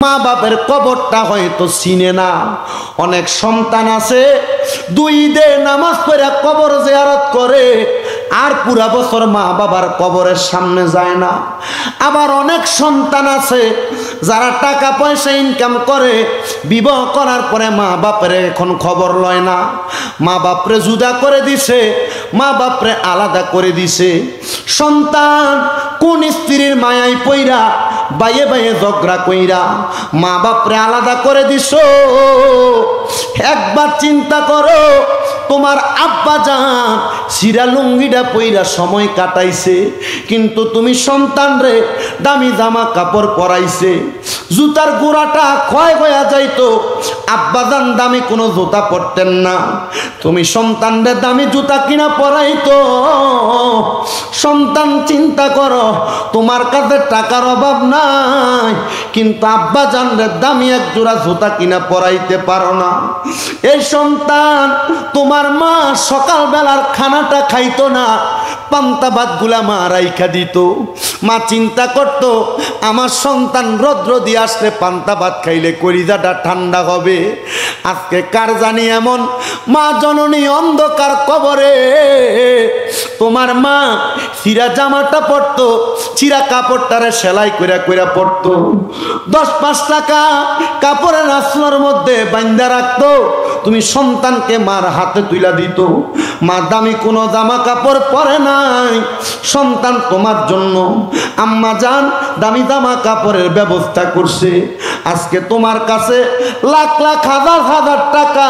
মা বাপের কবরটা হয়তো চিনে না। অনেক সন্তান আছে 2 ঈদে নামাজ পড়ে কবর জিয়ারত করে আর পুরা বছর মা বাবার কবরের সামনে যায় না। আবার অনেক সন্তান আছে যারা টাকা পয়সা ইনকাম করে বিবাহ করার পরে মা বাপের এখন খবর লয় না। মা বাপরে জুদা করে দিছে, মা বাপরে আলাদা করে দিছে। সন্তান কোন স্ত্রীর মায়ায় পইরা বাইয়ে বাইয়ে ঝগড়া কইরা মা বাপরে আলাদা করে দিছো। একবার চিন্তা করো, তোমার আব্বা জান সিরা লুঙ্গিটা পইরা সময় কাটাইছে, কিন্তু তুমি সন্তান রে দামি জামা কাপড় পরাইছে। জুতার গোড়াটা ক্ষয় হয়ে যাইতো, আব্বা জান দামি কোনো জুতা পরতেন না, তুমি সন্তান রে দামি জুতা কিনা পরাইতো। সন্তান চিন্তা করো, তোমার কাছে টাকার অভাব নাই, কিন্তু আব্বা জান রে দামি এক জোড়া জুতা কিনা পরাইতে পারো না। এই সন্তান, তোমার মা সকাল বেলার খানাটা খাইতো না, পান্তা ভাত গুলা মা রাইখা দিত। মা চিন্তা করত আমার সন্তান রৌদ্র দিয়ে আসলে পান্তা ভাত খাইলে কলিজাটা ঠান্ডা হবে। আজকে কার জানি এমন মা জননী অন্ধকার কবরে। তোমার মা চিরা জামাটা পরতো, চিরা কাপড়টারে সেলাই কইরা কইরা পরতো, 10-5 টাকা কাপড়ের আসলার মধ্যে বান্ধা রাখতো, তুমি সন্তানকে মার হাতে তুইলা দিত। মা দামি কোনো জামা কাপড় পরে নাই, সন্তান তোমার জন্য আম্মা জান দামি জামা কাপড়ের ব্যবস্থা করছে। আজকে তোমার কাছে লাখ লাখ হাজার হাজার টাকা,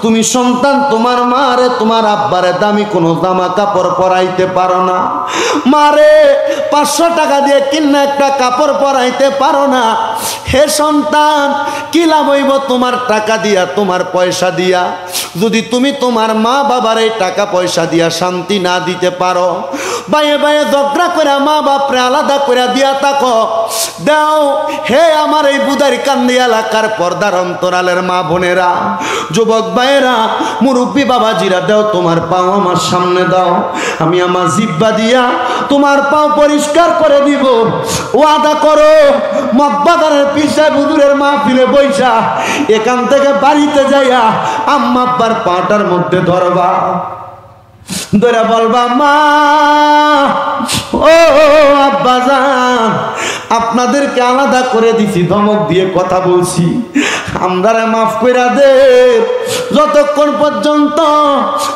তুমি সন্তান তোমার মারে তোমার আব্বারে দামি কোনো জামা কাপড় পরাইতে পারো না। মারে 500 টাকা দিয়ে কিনা একটা কাপড় পরাইতে পারো না। হে সন্তান, কি লাভ হইব তোমার টাকা দিয়া, তোমার পয়সা দিয়া, যদি তুমি তোমার মা বাবার এই টাকা পয়সা দিয়া শান্তি না দিতে পারো। বাইয়ে বাইয়ে ঝগড়া করে মা বাপরে আলাদা করে দিয়া থাকো। দাও হে আমার এই বুদারি কান্দি এলাকার পর্দার অন্তরালের মা বোনেরা, যুবক ভাইয়েরা, মুরব্বী বাবাজিরা, দাও তোমার পাও আমার সামনে দাও, আমি আমার জিব্বা দিয়া তোমার পাও পরিষ্কার করে দিব। ওয়াদা করো, মগবাজারের পিসা বুজুরের মাহফিলে বইসা এখান থেকে বাড়িতে যাইয়া আম্মা আব্বার পাটার মধ্যে ধরবা, ধরে বলবা মা ও আব্বা জান আপনাদেরকে আলাদা করে দিছি, ধমক দিয়ে কথা বলছি, আমরারে মাফ কইরা দে। যতক্ষণ পর্যন্ত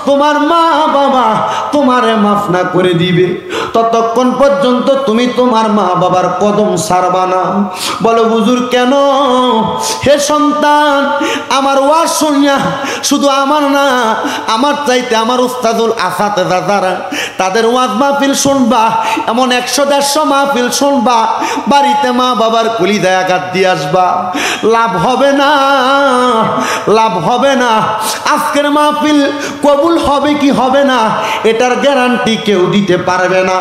তোমার মা বাবা তোমারে মাফ না করে দিবে ততক্ষণ পর্যন্ত তুমি তোমার মা বাবার কদম ছাড়বা না। বলো হুজুর কেন? হে সন্তান, আমার ওয়াজ শুনিয়া শুধু আমার না, আমার চাইতে আমার উস্তাদুল আসাতে দাদারা তাদের ওয়াজ মাহফিল শুনবা, এমন 100-150 মাহফিল শুনবা, বাড়িতে মা বাবার কলিজায় আঘাত দিয়ে আসবা, লাভ হবে না, লাভ হবে না। আজকের মাহফিল কবুল হবে কি হবে না এটার গ্যারান্টি কেউ দিতে পারবে না।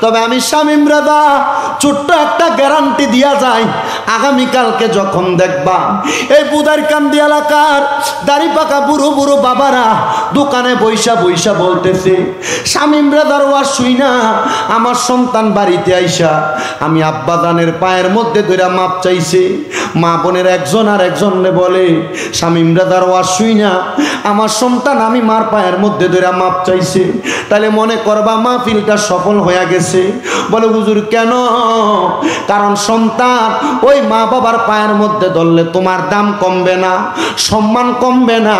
তবে আমি শামীম রাজা ছোট্ট একটা গ্যারান্টি দিয়া যাই, আগামীকালকে যখন দেখবা এই বুদারকান্দি এলাকার দাড়ি পাকা বুড়ো বুড়ো বাবারা দোকানে বৈশা বৈশা বলতেছে শামীম রাজার ওয়াজ শুইনা আমার সন্তান বাড়িতে আইসা আমি আব্বাজানের পায়ের মধ্যে ধরে মাপ চাইছে। মা বোনের একজন আর একজনে বলে শামীম রাজার ওয়াজ শুইনা আমার সন্তান আমি মার পায়ের মধ্যে ধরে মাপ চাইছে। তাহলে মনে করবা মাহফিলটা সফল হয়ে গেছে। বলে হুজুর কেন? কারণ সন্তান ওই মা বাবার পায়ের মধ্যে ধরলে তোমার দাম কমবে না, সম্মান কমবে না।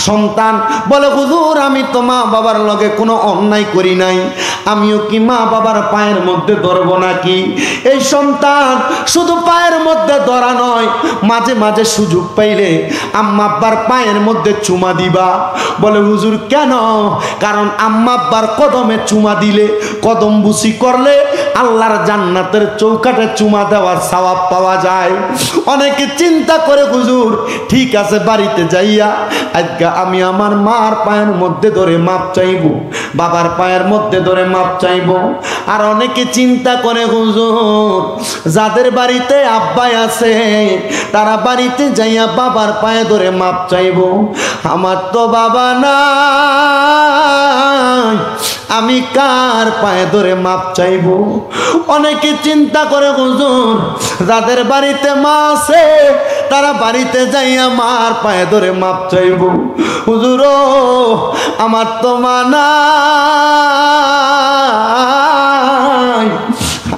সন্তান বলে হুজুর আমি তো মা বাবার লগে কোনো অন্যায় করি নাই, আমিও কি মা বাবার পায়ের মধ্যে ধরব নাকি? এই সন্তান শুধু পায়ের মধ্যে ধরা নয়, মাঝে মাঝে সুযোগ পাইলে আম্মা আব্বার পায়ের মধ্যে চুমা দিবা। বলে হুজুর কেন? কারণ আম্মা আব্বার কদমে চুমা দিলে, কদম বুসি করলে আল্লাহর জান্নাতের চৌকাটে চুমা দেওয়ার সওয়াব পাওয়া যায়। অনেকে চিন্তা করে হুজুর ঠিক আছে বাড়িতে যাইয়া আজকে আমি আমার মার পায়ের মধ্যে ধরে মাপ চাইব, বাবার পায়ের মধ্যে ধরে মাপ চাইব। আর অনেকে চিন্তা করে হুজুর যাদের বাড়িতে আব্বাই আছে তারা বাড়িতে যাইয়া বাবার পায়ে ধরে মাপ চাইব। আমার তো বাবা নাই, আমি কার পায়ে ধরে মাপ চাইব? অনেকে চিন্তা করে হুজুর যাদের বাড়িতে মা আছে তারা বাড়িতে যাইয়া মার পায়ে ধরে মাপ চাইব। হুজুর আমার তো মা নাই,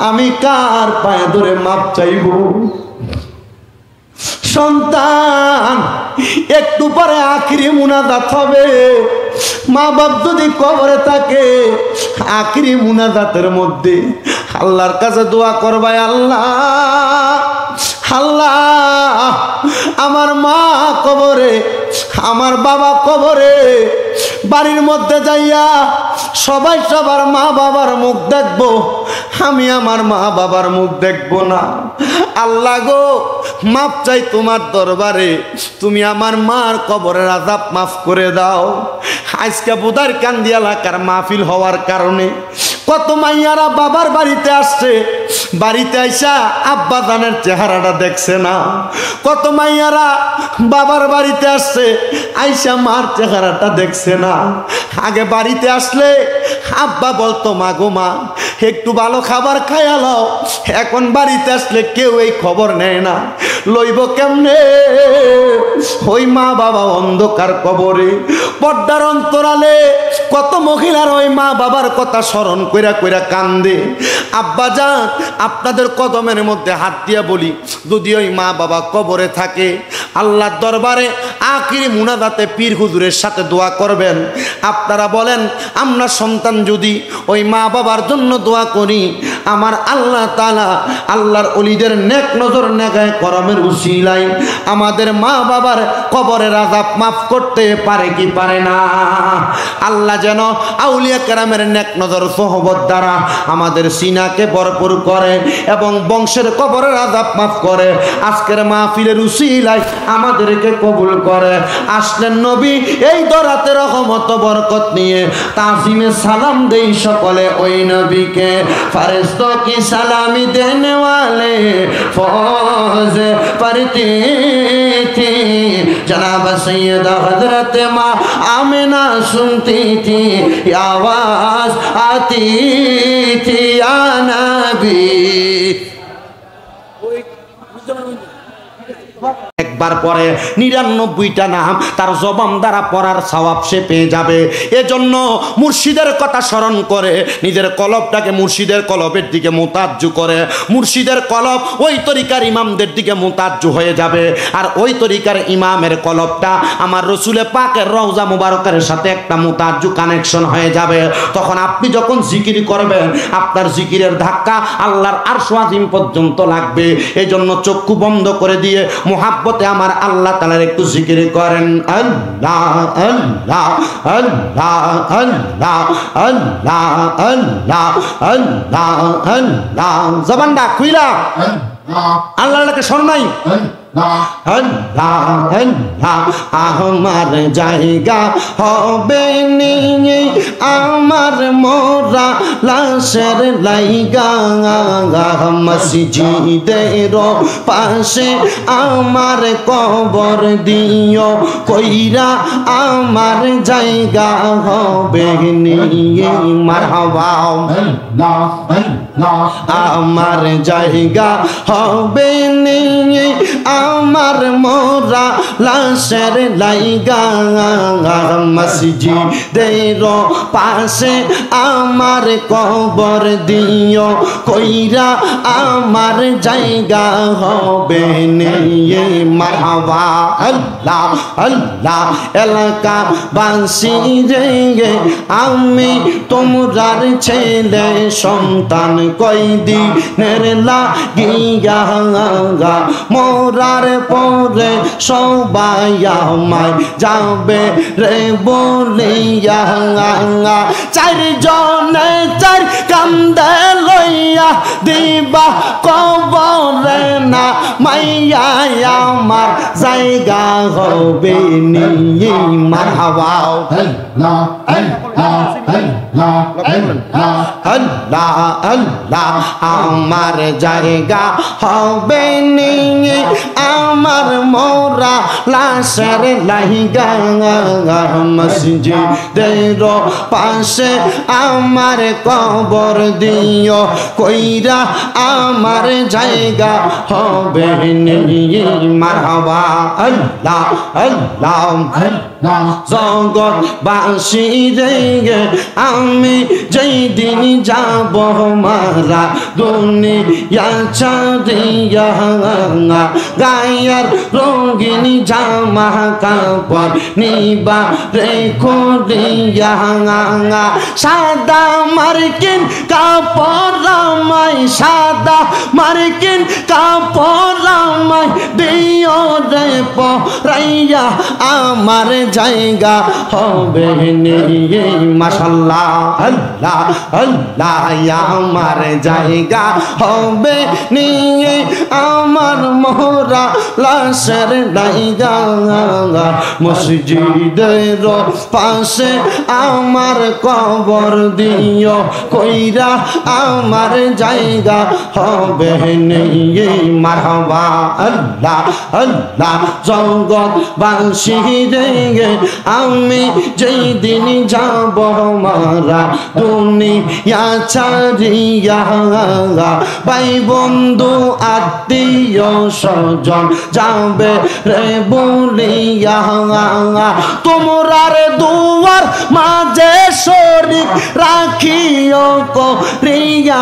আমি কার পায়ে ধরে মাপ চাইব? সন্তান একটু পরে আখিরি মুনাজাত হবে। মা বাপ যদি কবরে থাকে আখিরি মুনাজাতের মধ্যে আল্লাহর কাছে দোয়া করবে, আল্লাহ আল্লাহ আমার মা কবরে, আমার বাবা কবরে, বাড়ির মধ্যে যাইয়া সবাই সবার মা বাবার মুখ দেখবো, আমি আমার মা বাবার মুখ দেখবো না। আল্লাহ গো মাপ চাই তোমার দরবারে, তুমি আমার মার কবরের আযাব মাফ করে দাও। আজকে বুদার কান্দি এলাকার মাহফিল হওয়ার কারণে কত মাইয়ারা বাবার বাড়িতে আসছে, বাড়িতে আইসা আব্বা জানের চেহারাটা দেখছে না। কত মাইয়ারা বাবার বাড়িতে আসছে, আইসা মার চেহারাটা দেখছে না। আগে বাড়িতে আসলে আব্বা বলতো মা গো মা একটু ভালো খাবার খাইয়া লও, এখন বাড়িতে আসলে কেউ এই খবর নেয় না। লইব কেমনে? ওই মা বাবা অন্ধকার কবরে, পর্দার অন্তরালে কত মহিলার ওই মা বাবার কথা স্মরণ কইরা কইরা কান্দে। আব্বা যান আপনাদের কদমের মধ্যে হাত দিয়া বলি, যদি ওই মা বাবা কবরে থাকে আল্লাহর দরবারে আখিরি মুনাজাতে পীর হুজুরের সাথে দোয়া করবেন। আপনারা বলেন আমরা সন্তান যদি ওই মা বাবার জন্য দোয়া করি, আমার আল্লাহ তাআলা আল্লাহর ওলিদের নেক নজর নেগায় করমের উসিলায় আমাদের মা বাবার কবরের আযাব মাফ করতে পারে কি পারে না? আল্লাহ যেন আউলিয়া কেরামের নেক নজর সোহবত দ্বারা আমাদের সিনাকে ভরপুর করে এবং বংশের কবরের আযাব মাফ করে। আজকের মাহফিলের উসিলায় আমাদেরকে কবুল করে। আসলেন নবী এই দরাতে রহমত বরকত নিয়ে, তাজিমে সালাম দেই সকলে ওই নবীকে। ফেরেশতা কি সালামি দেনে वाले फौज पढ़ती थी, जनाब सैयदा हजरत माँ आमिना सुनती थी, आवाज आती थी या नबी। একবার পরে 99টা নাম তার জবান দ্বারা পড়ার সওয়াব সে পেয়ে যাবে। এজন্য মুর্শিদের কথা স্মরণ করে নিজের কলবটাকে মুর্শিদের কলবের দিকে মুতাজ্জু করে, মুর্শিদের কলব ওই তরিকার ইমামদের দিকে মুতাজ্জু হয়ে যাবে। আর ওই তরিকার ইমামের কলবটা আমার রসুলে পাকের রওজা মুবারকের সাথে একটা মুতাজ্জু কানেকশন হয়ে যাবে। তখন আপনি যখন জিকির করবেন আপনার জিকিরের ধাক্কা আল্লাহর আরশ আজিম পর্যন্ত লাগবে। এজন্য চক্ষু বন্ধ করে দিয়ে মুহাব্বতে আমার আল্লাহ তাআলার একটু জিকির করেন, আল্লাহ আল্লাহ আল্লাহ আল্লাহ আল্লাহ আল্লাহ আল্লাহ আল্লাহ। জবানটা খুইলা আল্লাহকে শোনাই, আমার জায়গা হবে নিয়ে আমার মোরা লাশের লাইগা, মসজিদের পাশে আমার কবর দিও কইরা আমার জায়গা হবে নিয়ে। মারহাবা আমার জায়গা হবে নিয়ে আমার মোরা লাশের লাইগা, মসজিদের পাশে আমার কবর দিও কইরা আমার জায়গা হবে নিয়ে। মারহাবা আল্লাহ আল্লাহ। এলাকা বাসী রে আমি তোমরার ছেলে সন্তান কয়দিনের লাগিয়া, মোরার পরে সবাই আমায় যাবে রে বলিয়া, চারজনে চার কান্দে লইয়া দিবা কবরে না মাইয়া, আমার জায়গা হবে নিয়ে। মারহাবা আল্লাহ আল্লাহ। আমার জায়গা হবে নিয়ে আমার মোরা লাশের লাইগা মসজিদের পাশে আমার কবর দিও কইরা আমার জায়গা হবে মারহাবা আল্লাহ আল্লাহ জগৎবাসী রে আমি যেই দিন যাব মারা দুনিয়া ছাড়িয়া গায়ের রঙিন জামা কাপড় নিবা রেখো দিয়া সাদা মার্কিন কাপড় আমায় সাদা মার্কিন কাপড় আমায় দিও রে পরাইয়া আমার জায়গা হবে নিয়ে মাশাআল্লাহ আল্লাহ আল্লাহ আমার জায়গা হবে নিয়ে আমার মোরা লাশের জায়গা মসজিদের পাশে আমার কবর দিও কইরা আমার জায়গা হবে নিয়ে মারহাবা আল্লাহ আল্লাহ জগৎবাসী রে আমি যেই দিন যাব মারা দুনিয়া ছাড়িয়া ভাই বন্ধু আত্মীয় স্বজন যাবে রে বলিয়া তোমরার দুয়ার মাঝে শরীক রাখিও করিয়া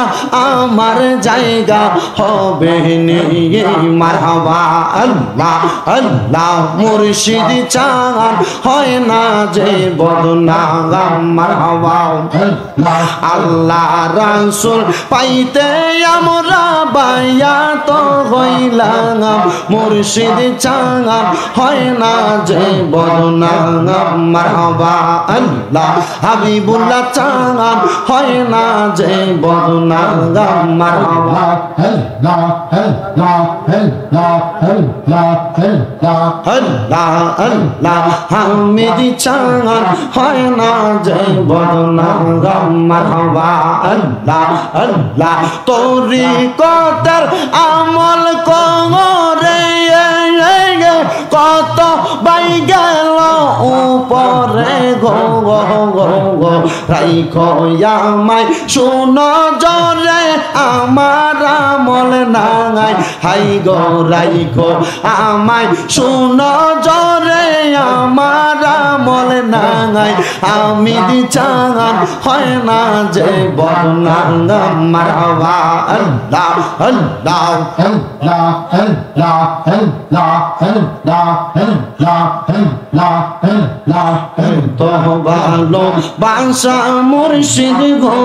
আমার জায়গা হবে নিয়ে মারহাবা আল্লাহ আল্লাহ মুর্শিদ চান হয় না যে বদনাম মারহাবা আল্লাহ রাসূল পাইতে আমরা বায়াত হইলাম মুর্শিদ চান হয় না যে বদনাম মারহাবা আল্লাহ হাবিবুল্লাহ চান হয় না যে বদনাম মারহাবা আল্লাহ আল্লাহ আল্লাহ আল্লাহ আল্লাহ আল্লাহ হামিদ চান হয় না যে বদনাম মারহাবা আল্লাহ আল্লাহ তরিকতের আমল করে কত বাই গেল উপরে গো রাইখো আমায় শুনো জরে আমার আমল নাই হাই গো রাইখো আমায় শুনো জরে আমার আমল নাই আমি চান হয় না যে বদনাম মারহাবা আল্লাহ আল্লাহ আল্লাহ আল্লাহ আল্লাহ আল্লাহ আল্লাহ আল্লাহ আল্লাহ তো ভালো বাসা মুর্শিদ গো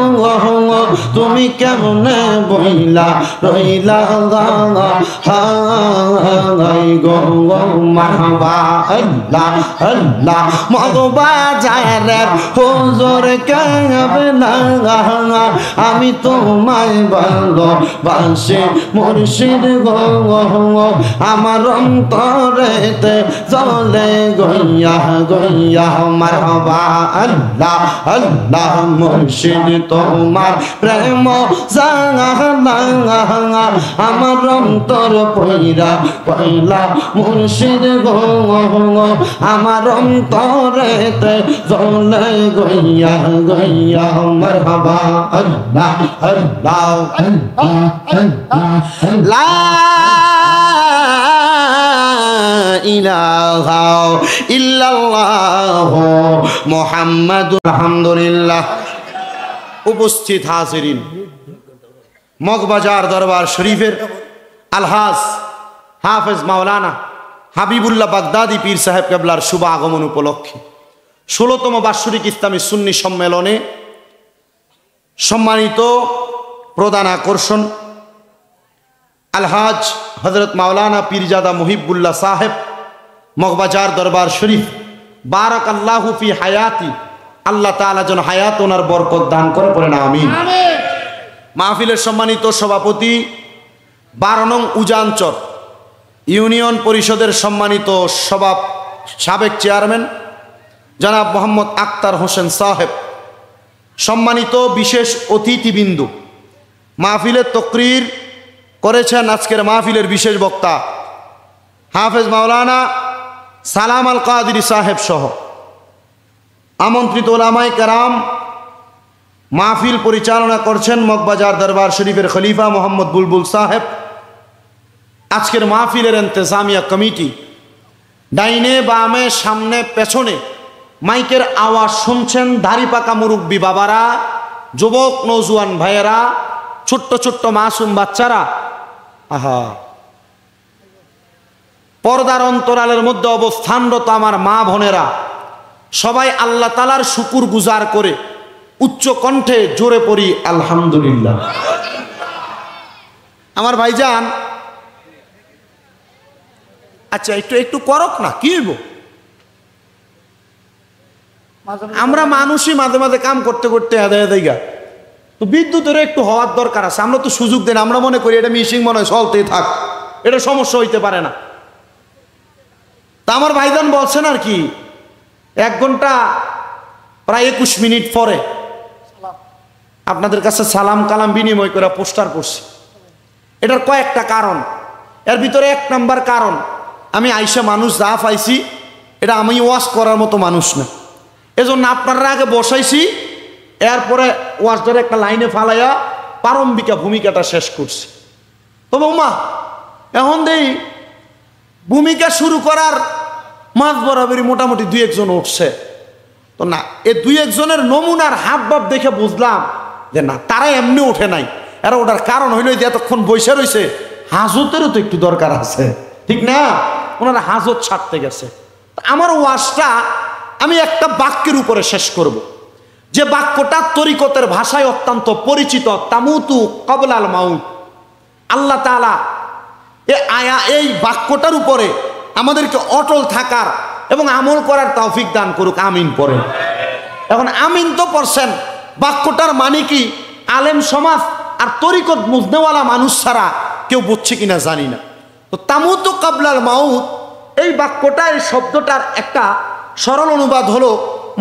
তুমি কেমনে বইলা রইলা হাই গো মারহাবা আল্লাহ আল্লাহ মগবাজারের হুজুর কেবে না আমি তোমায় ভালোবাসি মুর্শিদ গো আমার অন্তরেতে জ্বলে গইয়া গইয়া মারহাবা আল্লাহ আল্লাহ মুর্শিদ তোমার প্রেম জানা আমার অন্তর পইরা পইলা মুর্শিদ গো আমার অন্তরেতে জ্বলে গইয়া গইয়া মারহাবা আল্লাহ আল্লাহ লা ইলাহা ইল্লাল্লাহ মুহাম্মাদুর আলহামদুলিল্লাহ। উপস্থিত হাজিরিন, মগবাজার দরবার শরীফের আলহাজ হাফেজ মাওলানা হাবিবুল্লাহ বাগদাদি পীর সাহেব কেবলার শুভ আগমন উপলক্ষে 16তম বাৎসরিক ইসলামী সুন্নি সম্মেলনে সম্মানিত প্রধান আকর্ষণ আলহাজ হযরত মাওলানা পীরজাদা মুহিবুল্লাহ সাহেব মগবাজার দরবার শরীফ বারাকাল্লাহু ফি হায়াতি, আল্লাহ তাআলা যেন হায়াত ওনার বরকত দান করে, পড়েন আমিন। মাহফিলের সম্মানিত সভাপতি 12 নং উজানচর ইউনিয়ন পরিষদের সম্মানিত সাবেক চেয়ারম্যান জনাব মোহাম্মদ আক্তার হোসেন সাহেব, সম্মানিত বিশেষ অতিথিবৃন্দ, মাহফিলের তকরির করেছেন আজকের মাহফিলের বিশেষ বক্তা হাফেজ মাওলানা সালাম আল কাদেরী সাহেব সহ আমন্ত্রিত উলামায়ে কেরাম মাহফিল পরিচালনা করছেন মগবাজার দরবার শরীফের খলিফা মোহাম্মদ বুলবুল সাহেব। আজকের মাহফিলের ইন্তেজামিয়া কমিটি, ডাইনে বামে সামনে পেছনে মাইকের আওয়াজ শুনছেন দাড়ি পাকা মুরব্বী বাবারা, যুবক নৌজওয়ান ভাইয়েরা, ছোট্ট ছোট্ট মাসুম বাচ্চারা, আহা পর্দার অন্তরালের মধ্যে অবস্থানরত আমার মা বোনেরা, সবাই আল্লাহ তাআলার শুকুর গুজার করে উচ্চ কণ্ঠে জোরে পড়ি আলহামদুলিল্লাহ। আমার ভাইজান, আচ্ছা একটু একটু করক না, কি হইব? আমরা মানুষই মাঝে মাঝে কাম করতে করতে আদায় দেয়গা, তো বিদ্যুতের একটু হওয়ার দরকার আছে। আমরা তো সুযোগ দেন, আমরা মনে করি এটা মিশিং মনে হয় চলতেই থাক, এটা সমস্যা হইতে পারে না। তা আমার ভাইজান বলছেন আর কি 1 ঘন্টা প্রায় 21 মিনিট পরে আপনাদের কাছে সালাম কালাম বিনিময় করে পোস্টার করছি। এটার কয়েকটা কারণ, এর ভিতরে 1 নাম্বার কারণ, আমি আইসা মানুষ যা পাইছি এটা আমি ওয়াজ করার মতো মানুষ না, এজন্য আপনারা আগে বসাইছি, এরপরে ওয়াজ ধরে একটা লাইনে ফালাইয়া প্রারম্ভিকা ভূমিকাটা শেষ করছি। তবে মা এখন দেই ভূমিকা শুরু করার মাঝ বরাবরই মোটামুটি 2-1 জন উঠছে, তো না এই 2-1 জনের নমুনার হাব ভাব দেখে বুঝলাম যে না তারা এমনি ওঠে নাই, এরা ওটার কারণ হইল যে এতক্ষণ বসে রয়েছে, হাজতেরও তো একটু দরকার আছে, ঠিক না? ওনারা হাজত ছাড়তে গেছে। আমার ওয়াজটা আমি একটা বাক্যের উপরে শেষ করব, যে বাক্যটা তরিকতের ভাষায় অত্যন্ত পরিচিত, তামুতু কবলাল মাউত। আল্লাহ তাআলা এই বাক্যটার উপরে আমাদেরকে অটল থাকার এবং আমল করার তৌফিক দান করুক, আমিন পড়েন। এখন আমিন তো পড়ছেন, বাক্যটার মানে কি আলেম সমাজ আর তরিকত বুঝনেওয়ালা মানুষ ছাড়া কেউ বুঝছে কিনা জানি না। তো তামুতু কবলাল মাউত এই বাক্যটা, এই শব্দটার একটা সরল অনুবাদ হলো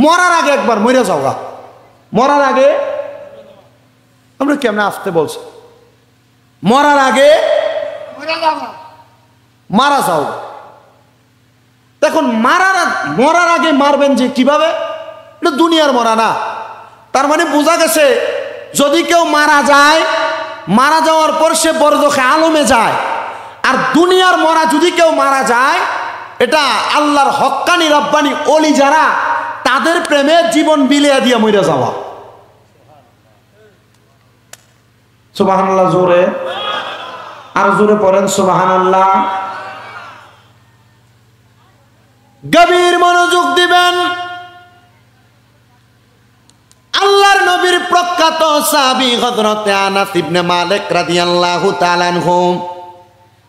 মরার আগে একবার মরে যাওয়া। মরার আগে, আমরা কেমন আসতে বলছি, মরার আগে মারা যাও। দেখুন মরার আগে মারবেন যে কিভাবে, এটা দুনিয়ার মরা না। তার মানে বোঝা গেছে যদি কেউ মারা যায়, মারা যাওয়ার পর সে বরজখে আলমে যায়। আর দুনিয়ার মরা যদি কেউ মারা যায়, এটা আল্লাহর হক্কানি রব্বানি ওলি যারা, তাদের প্রেমে জীবন বিলিয়ে দিয়ে মরে যাওয়া। সুবহানাল্লাহ জোরে, আর জোরে পড়েন সুবহানাল্লাহ। গভীর মনোযোগ দিবেন। আল্লাহর নবীর প্রখ্যাত সাহাবী হযরতে আনাস ইবনে মালিক রাদিয়াল্লাহু তাআলা আনহু,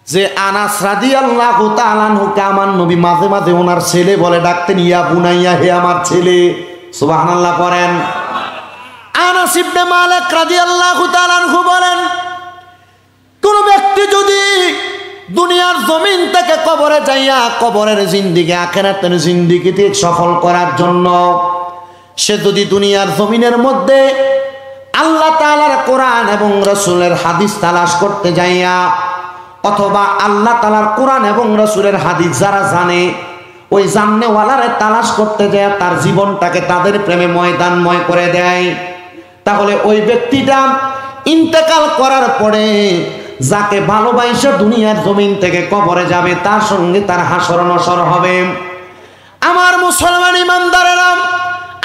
যে আনাস রাদিয়াল্লাহু তাআলা আনহুকে আমার নবী মাঝে মাঝে ওনার ছেলে বলে ডাকতেন, ইয়া বুনাইয়া, হে আমার ছেলে। সুবহানাল্লাহ পড়েন। আনাস ইবনে মালিক রাদিয়াল্লাহু তাআলা আনহু বলেন, কোন ব্যক্তি যদি দুনিয়ার জমিন থেকে কবরে যাইয়া কবরের জিন্দেগি আখিরাতের জিন্দেগিতে সফল করার জন্য সে যদি দুনিয়ার জমিনের মধ্যে আল্লাহ তাআলার কোরআন এবং রাসূলের হাদিস তালাশ করতে যাইয়া, অথবা আল্লাহ তাআলার কোরআন এবং রাসূলের হাদিস যারা জানে, ওই জাননেওয়ালারে তালাশ করতে যায় তার জীবনটাকে তাদের প্রেমে ময়দানময় করে দেয়, তাহলে ওই ব্যক্তিটা ইন্তেকাল করার পরে যাকে ভালোবাসা দুনিয়ার জমিন থেকে কবরে যাবে, তার সঙ্গে তার হাসর নসর হবে। আমার মুসলমান ইমানদারেরা,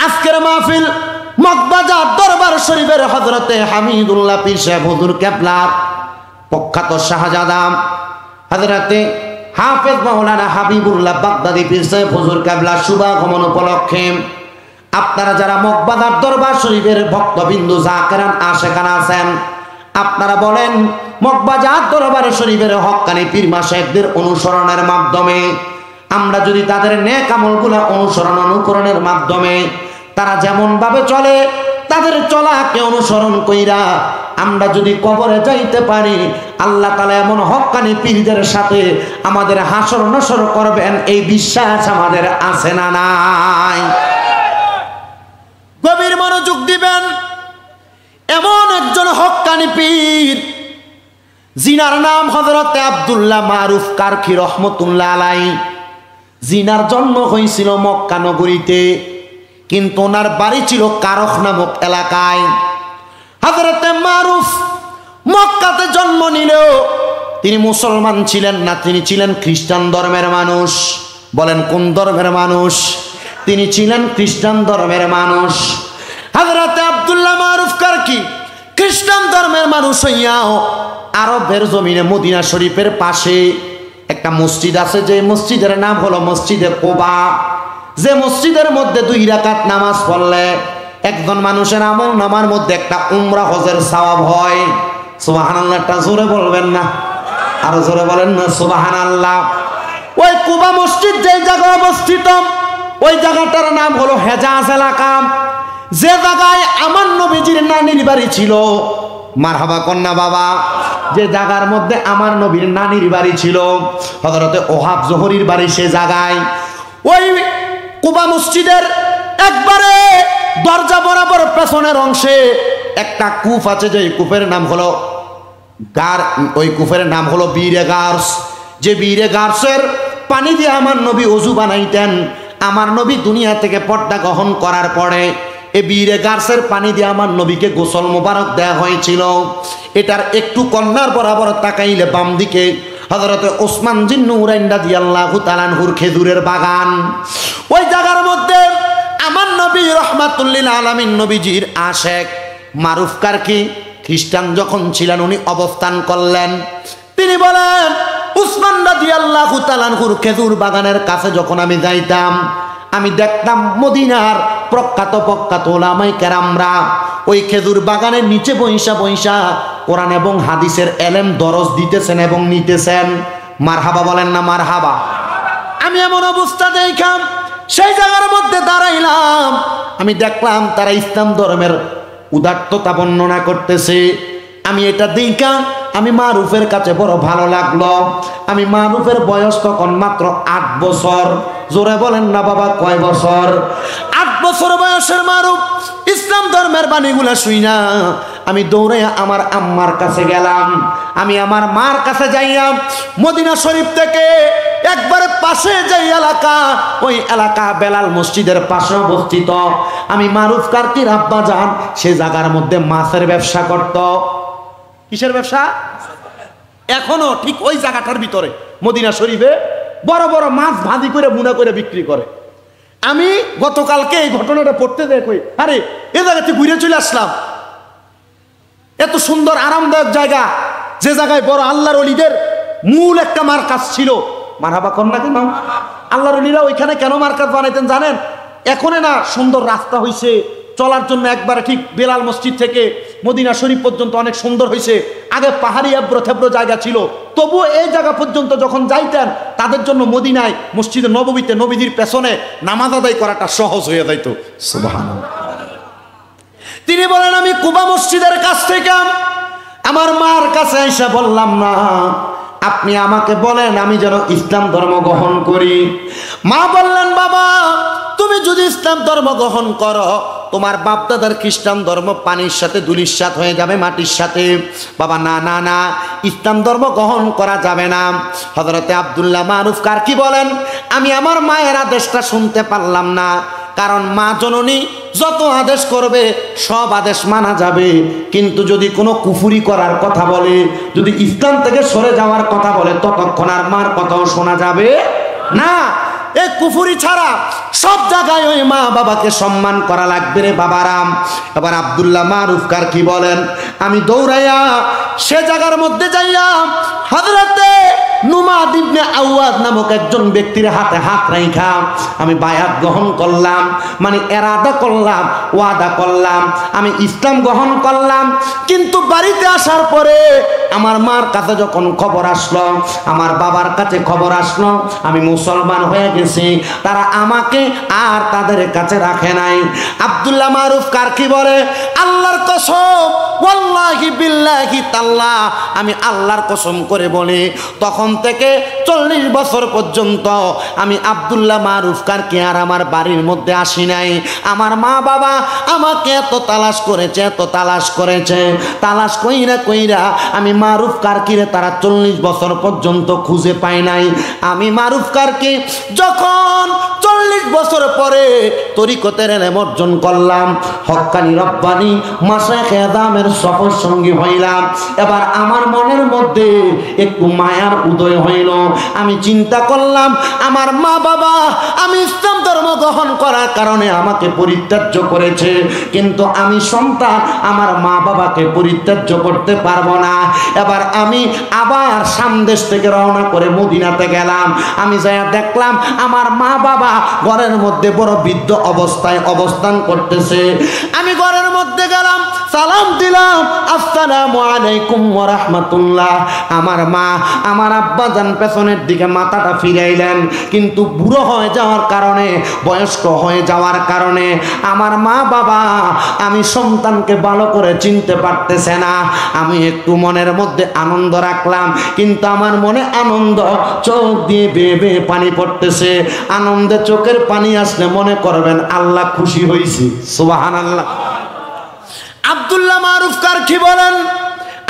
আজকের মাহফিল মগবাজার দরবার শরীফের হযরতে হামিদুল্লাহ পীর সাহেব হুজুর কেবলার প্রখ্যাত শাহজাদা হযরতে হাফেজ মাওলানা হাবিবুল্লাহ বাগদাদী পীর সাহেব হুজুর কেবলার শুভাগমন উপলক্ষে আপনারা যারা মগবাজার দরবার শরীফের ভক্তবিন্দু জাকেরান আশেকান আছেন, আপনারা বলেন মগবাজার দরবার শরীফের হক্কানি পীর মাশায়েখদের অনুসরণের মাধ্যমে আমরা যদি তাদের নেক আমলগুলো অনুসরণ অনুকরণের মাধ্যমে তারা যেমন ভাবে চলে তাদের চলাকে অনুসরণ কইরা আমরা যদি কবরে যাইতে পারি, আল্লাহ তাআলা এমন হক্কানি পীরদের সাথে আমাদের হাসর নসর করবেন, এই বিশ্বাস আমাদের আছে না নাই? গভীর মনোযোগ দিবেন। এমন একজন হক্কানি পীর জিনার নাম হযরতে আব্দুল্লাহ মারুফ কারখী রহমতুল্লাহ আলাইহি, জিনার জন্ম হয়েছিল মক্কা নগরীতে, কিন্তু ওনার বাড়ি ছিল কারখ নামক এলাকায়। হযরতে মারুফ মক্কাতে জন্ম নিলেও তিনি মুসলমান ছিলেন না, তিনি ছিলেন খ্রিস্টান ধর্মের মানুষ। বলেন কোন ধর্মের মানুষ? তিনি ছিলেন খ্রিস্টান ধর্মের মানুষ। হযরতে আব্দুল্লাহ মারুফ কারকি খ্রিস্টান ধর্মের মানুষ হইয়াও আরবের জমিনে মদিনা শরীফের পাশে একটা মসজিদ আছে, যে মসজিদের নাম হলো মসজিদে কুবা। যে মসজিদের মধ্যে 2 রাকাত নামাজ পড়লে একজন মানুষের আমল নামার মধ্যে একটা উমরা হজের সওয়াব হয়। সুবহানাল্লাহটা জোরে বলবেন না? আরো জোরে বলেন না সুবহানাল্লাহ। ওই কুবা মসজিদ যে জায়গায় অবস্থিত, ওই জায়গাটার নাম হলো হেজাজ এলাকা। যে জায়গায় আমার নবীজির নানির বাড়ি ছিল, মারহাবা কন্যা বাবা, যে জায়গার মধ্যে আমার নবীর নানির বাড়ি ছিল, হযরতে ওহাব জোহরির বাড়ি, সে জায়গায় ওই কুবা মসজিদের একবারে দরজা বরাবর পেছনের অংশে একটা কূপ আছে, যে কূপের নাম হলো ওই কূপের নাম হলো বীরে গার্স। যে বীরে গার্সের পানি দিয়ে আমার নবী ওযু বানাইতেন। আমার নবী দুনিয়া থেকে পর্দা গ্রহণ করার পরে এই বীরে গার্সের পানি দিয়ে আমার নবীকে গোসল মোবারক দেওয়া হয়েছিল। এটার একটু কর্নার বরাবর তাকাইলে বাম দিকে হযরতে ওসমান জিন নূরাইন রাদিয়াল্লাহু তাআলা আনহুর খেজুরের বাগান। ওই জায়গার মধ্যে আমার নবী রাহমাতুল লিল আলামিন নবীজির আশেক মারুফ কারকি খ্রিস্টান যখন ছিলেন উনি অবস্থান করলেন। তিনি বলেন, উসমান রাদিয়াল্লাহু তাআলা আনহুর খেজুর বাগানের কাছে যখন আমি যাইতাম, আমি দেখতাম মদিনার প্রখ্যাত উলামায়ে কেরামরা ওই খেজুর বাগানের নিচে বইসা কোরআন এবং হাদিসের এলেম দরজ দিতেছেন এবং নিতেছেন। মারহাবা বলেন না মারহাবা? আমি এমন অবস্থা দেখাম, সেই জায়গার মধ্যে দাঁড়াইলাম, আমি দেখলাম তারা ইসলাম ধর্মের উদাত্ততা বর্ণনা করতেছে। আমি এটা দেখা আমি মারুফের কাছে বড় ভালো লাগলো। আমি মারুফের বয়স তখন মাত্র 8 বছর। জোরে বলেন না বাবা, কয় বছর? 8 বছর বয়সের মারুফ ইসলাম ধর্মের বাণীগুলা শুইনা আমি দৌড়ে আমার আম্মার কাছে গেলাম। আমি আমার মার কাছে যাইয়া মদিনা শরীফ থেকে একবারে পাশে যে এলাকা, ওই এলাকা বেলাল মসজিদের পাশে অবস্থিত। আমি মারুফ কারকির আব্বা জান সে জায়গার মধ্যে মাছের ব্যবসা করত। কিসের ব্যবসা? এখনো ঠিক ওই জায়গাটার ভিতরে মদিনা শরীফে বড় বড় মাছ ভাজি করে বুনা করে বিক্রি করে। আমি গতকালকে এই ঘটনাটা পড়তে দেখি, আরে এ জায়গাতে ঘুরে চলে আসলাম। এত সুন্দর আরামদায়ক জায়গা, যে জায়গায় বড় আল্লাহর ওলিদের মূল একটা মার্কাজ ছিল। মারহাবা কন্যা কেন? আল্লাহর ওলিরা ওইখানে কেন মার্কাজ বানাইতেন জানেন? এখনে না সুন্দর রাস্তা হইছে চলার জন্য, একবারে ঠিক বেলাল মসজিদ থেকে মদিনা শরীফ পর্যন্ত অনেক সুন্দর হয়েছে। আগে পাহাড়ি এবড়ো জায়গা ছিল, তবুও এই জায়গা পর্যন্ত যখন যাইতেন তাদের জন্য মদিনায় মসজিদে নববীতে নবীজির পেছনে নামাজ আদায় করাটা সহজ হয়ে যাইত। সুবহানাল্লাহ। তিনি বলেন, আমি কুবা মসজিদের কাছ থেকে আমার মার কাছে এসে বললাম, না আপনি আমাকে বলেন আমি যেন ইসলাম ধর্ম গ্রহণ করি। মা বললেন, বাবা তুমি যদি ইসলাম ধর্ম গ্রহণ করো, তোমার বাপদাদার খ্রিস্টান ধর্ম পানির সাথে ধুলিস্যাৎ হয়ে যাবে, মাটির সাথে। বাবা না না না, ইসলাম ধর্ম গ্রহণ করা যাবে না। হযরতে আব্দুল্লাহ মারুফ কারকি বলেন, আমি আমার মায়ের আদেশটা শুনতে পারলাম না, কারণ মা জননী যত আদেশ করবে সব আদেশ মানা যাবে, কিন্তু যদি কোনো কুফরি করার কথা বলে, যদি ইসলাম থেকে সরে যাওয়ার কথা বলে, ততক্ষণ আর মার কথাও শোনা যাবে না। এই কুফরি ছাড়া সব জায়গায় ওই মা বাবাকে সম্মান করা লাগবে রে বাবারাম। এবার আব্দুল্লাহ মারুফ কারকি বলেন, আমি দৌড়াইয়া সে জায়গার মধ্যে যাইয়া হযরতে নুমাদ ইবনে আওয়াদ নামক একজন ব্যক্তির হাতে হাত রাইখা আমি বায়াত গ্রহণ করলাম, মানে এরাদা করলাম, ওয়াদা করলাম, আমি ইসলাম গ্রহণ করলাম। কিন্তু বাড়িতে আসার পরে আমার মার কাছে যখন খবর আসলো, আমার বাবার কাছে খবর আসলো আমি মুসলমান হয়ে গেছি, তারা আমাকে আর তাদের কাছে রাখে নাই। আব্দুল্লাহ মারুফ কারকি বলে, আল্লাহর কসম, ওয়াল্লাহি বিল্লাহি তাল্লাহ, আমি আল্লাহর কসম করে বলি, তখন থেকে 40 বছর পর্যন্ত আমি আব্দুল্লাহ মারুফ কারকি আর আমার বাড়ির মধ্যে আসি নাই। আমার মা বাবা আমাকে এত তালাশ করেছে, তালাশ কইরা আমি মারুফ কারকিরে তারা 40 বছর পর্যন্ত খুঁজে পায় নাই। আমি মারুফ কারকি যখন 40 বছর পরে তরিকতের ইলম অর্জন করলাম, হক্কানি রব্বানি মাশায়েখে আযমের সফর সঙ্গী হইলাম, এবার আমার মনের মধ্যে একটু মায়ার উদয় হইল। আমি চিন্তা করলাম, আমার মা বাবা আমি ইসলাম ধর্ম গ্রহণ করার কারণে আমাকে পরিত্যাজ্য করেছে, কিন্তু আমি সন্তান আমার মা বাবাকে পরিত্যাজ্য করতে পারবো না। এবার আমি আবার সামদেশ থেকে রওনা করে মদিনাতে গেলাম। আমি যাইয়া দেখলাম আমার মা বাবা ঘরের মধ্যে বড় বৃদ্ধ অবস্থায় অবস্থান করতেছে। আমি ঘরের মধ্যে গেলাম, সালাম দিলাম, আসসালামু আলাইকুম ওয়া রাহমাতুল্লাহ। আমার মা আমার আব্বা জান পেছনের দিকে মাথাটা ফিরাইলেন, কিন্তু বুড়ো হয়ে যাওয়ার কারণে, বয়স্ক হয়ে যাওয়ার কারণে আমার মা বাবা আমি সন্তানকে ভালো করে চিনতে পারতেছে না। আমি একটু মনের মধ্যে আনন্দ রাখলাম, কিন্তু আমার মনে আনন্দ, চোখ দিয়ে বেয়ে বেয়ে পানি পড়তেছে। আনন্দে চোখের পানি আসলে মনে করবেন আল্লাহ খুশি হয়েছে। সুবহানাল্লাহ। আব্দুল্লাহ মারুফ কারকি বলেন,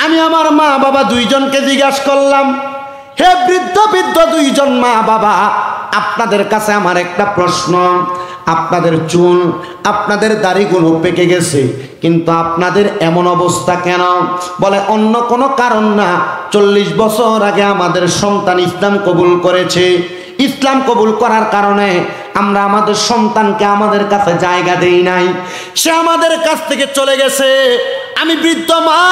আমি আমার মা বাবা দুইজনকে জিজ্ঞাসা করলাম, হে বৃদ্ধ বৃদ্ধ দুইজন মা বাবা, আপনাদের কাছে আমার একটা প্রশ্ন। আপনাদের চুল, আপনাদের দাড়িগুলো পেকে গেছে, কিন্তু আপনাদের এমন অবস্থা কেন? বলে অন্য কোনো কারণ না, 40 বছর আগে আমাদের সন্তান ইসলাম কবুল করেছে। ইসলাম কবুল করার কারণে আমরা আমাদের সন্তানকে আমাদের কাছে জায়গা দেই নাই, সে আমাদের কাছ থেকে চলে গেছে। আমি বৃদ্ধ মা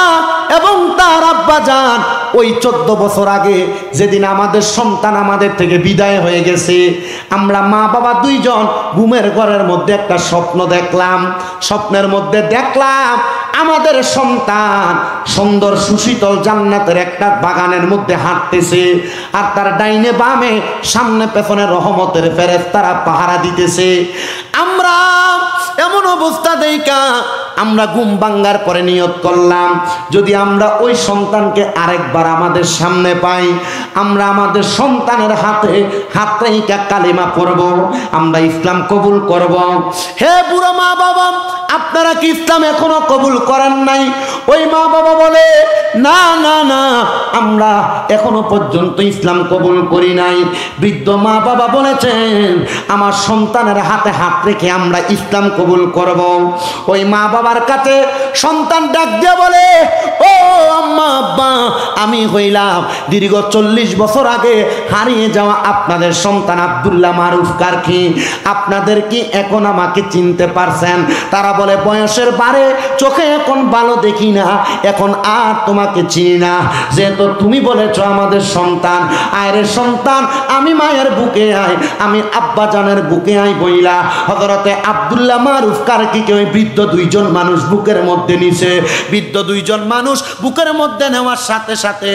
এবং তার আব্বা জান ওই 14 বছর আগে যেদিন আমাদের সন্তান আমাদের থেকে বিদায় হয়ে গেছে, আমরা মা বাবা দুইজন ঘুমের ঘরের মধ্যে একটা স্বপ্ন দেখলাম। স্বপ্নের মধ্যে দেখলাম আমাদের সন্তান সুন্দর সুশীতল জান্নাতের একটা বাগানের মধ্যে হাঁটতেছে, আর তার ডাইনে বামে সামনে পেছনে রহমতের ফেরেশতারা পাহারা দিতেছে। আমরা এমন অবস্থা দেখা আমরা ঘুম ভাঙ্গার পরে নিয়ত করলাম, যদি আমরা ওই সন্তানকে আরেকবার আমাদের সামনে পাই, আমরা আমাদের সন্তানের হাতে রেখে কালিমা পড়ব, আমরা ইসলাম কবুল করব। হে বুড়ো মা বাবা, আপনারা কি ইসলাম এখনো কবুল করেন নাই? ওই মা বাবা বলে, না না না, আমরা এখনো পর্যন্ত ইসলাম কবুল করি নাই। বৃদ্ধ মা বাবা বলেছেন আমার সন্তানের হাতে হাত রেখে আমরা ইসলাম কবুল করব। ওই মা বাবার কাছে সন্তান ডাক দিয়ে বলে, ও আম্মা আব্বা, আমি হইলাম দীর্ঘ 40 বছর আগে হারিয়ে যাওয়া আপনাদের সন্তান আব্দুল্লাহ মারুফ কারকি। আপনাদের কি এখন আমাকে চিনতে পারছেন? তারা বলে, বয়সের বারে চোখে এখন ভালো দেখি না, এখন আর তোমাকে চিনি না। যেহেতু তুমি বলেছ আমাদের সন্তান, আয়ের সন্তান, আমি মায়ের বুকে আয়, আমি আব্বা জানের বুকে আয় বইলা হযরতে আব্দুল্লাহ মারুফ কারকিকে ওই বৃদ্ধ দুইজন মানুষ বুকের মধ্যে নিছে। বৃদ্ধ দুইজন মানুষ বুকের মধ্যে নেওয়ার সাথে সাথে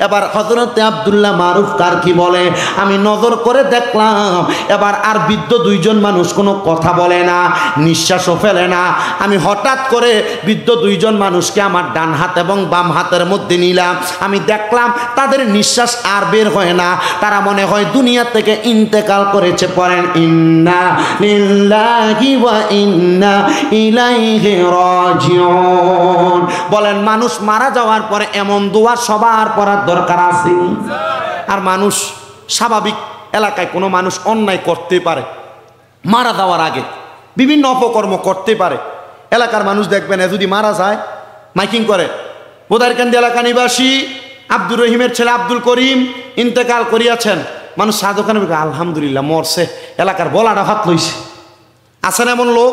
এবার হযরতে আব্দুল্লাহ মারুফ কারকি বলে, আমি নজর করে দেখলাম এবার আর বৃদ্ধ দুইজন মানুষ কোনো কথা বলে না, নিঃশ্বাসও ফেলে না। আমি হঠাৎ করে বৃদ্ধ দুইজন মানুষকে আমার ডান হাত এবং বাম হাতের মধ্যে নিলাম। আমি দেখলাম তাদের নিঃশ্বাস আর বের হয় না, তারা মনে হয় দুনিয়া থেকে ইন্তেকাল করেছে। পড়েন, ইন্না লিল্লাহি ওয়া ইন্না ইলাইহি রাজিউন। বলেন, মানুষ মারা যাওয়ার পরে এমন দোয়া সবার পড়ার দরকার আছে। আর মানুষ স্বাভাবিক এলাকায় কোনো মানুষ অন্যায় করতে পারে, মারা যাওয়ার আগে বিভিন্ন অপকর্ম করতে পারে। এলাকার মানুষ দেখবেন যদি মারা যায় মাইকিং করে, বোদারকান্দি এলাকা নিবাসী আব্দুর রহিমের ছেলে আব্দুল করিম ইন্তেকাল করিয়াছেন। মানুষ সাধুখানে আলহামদুলিল্লাহ মরছে, এলাকার বলাটা হাত লইছে। আছেন এমন লোক,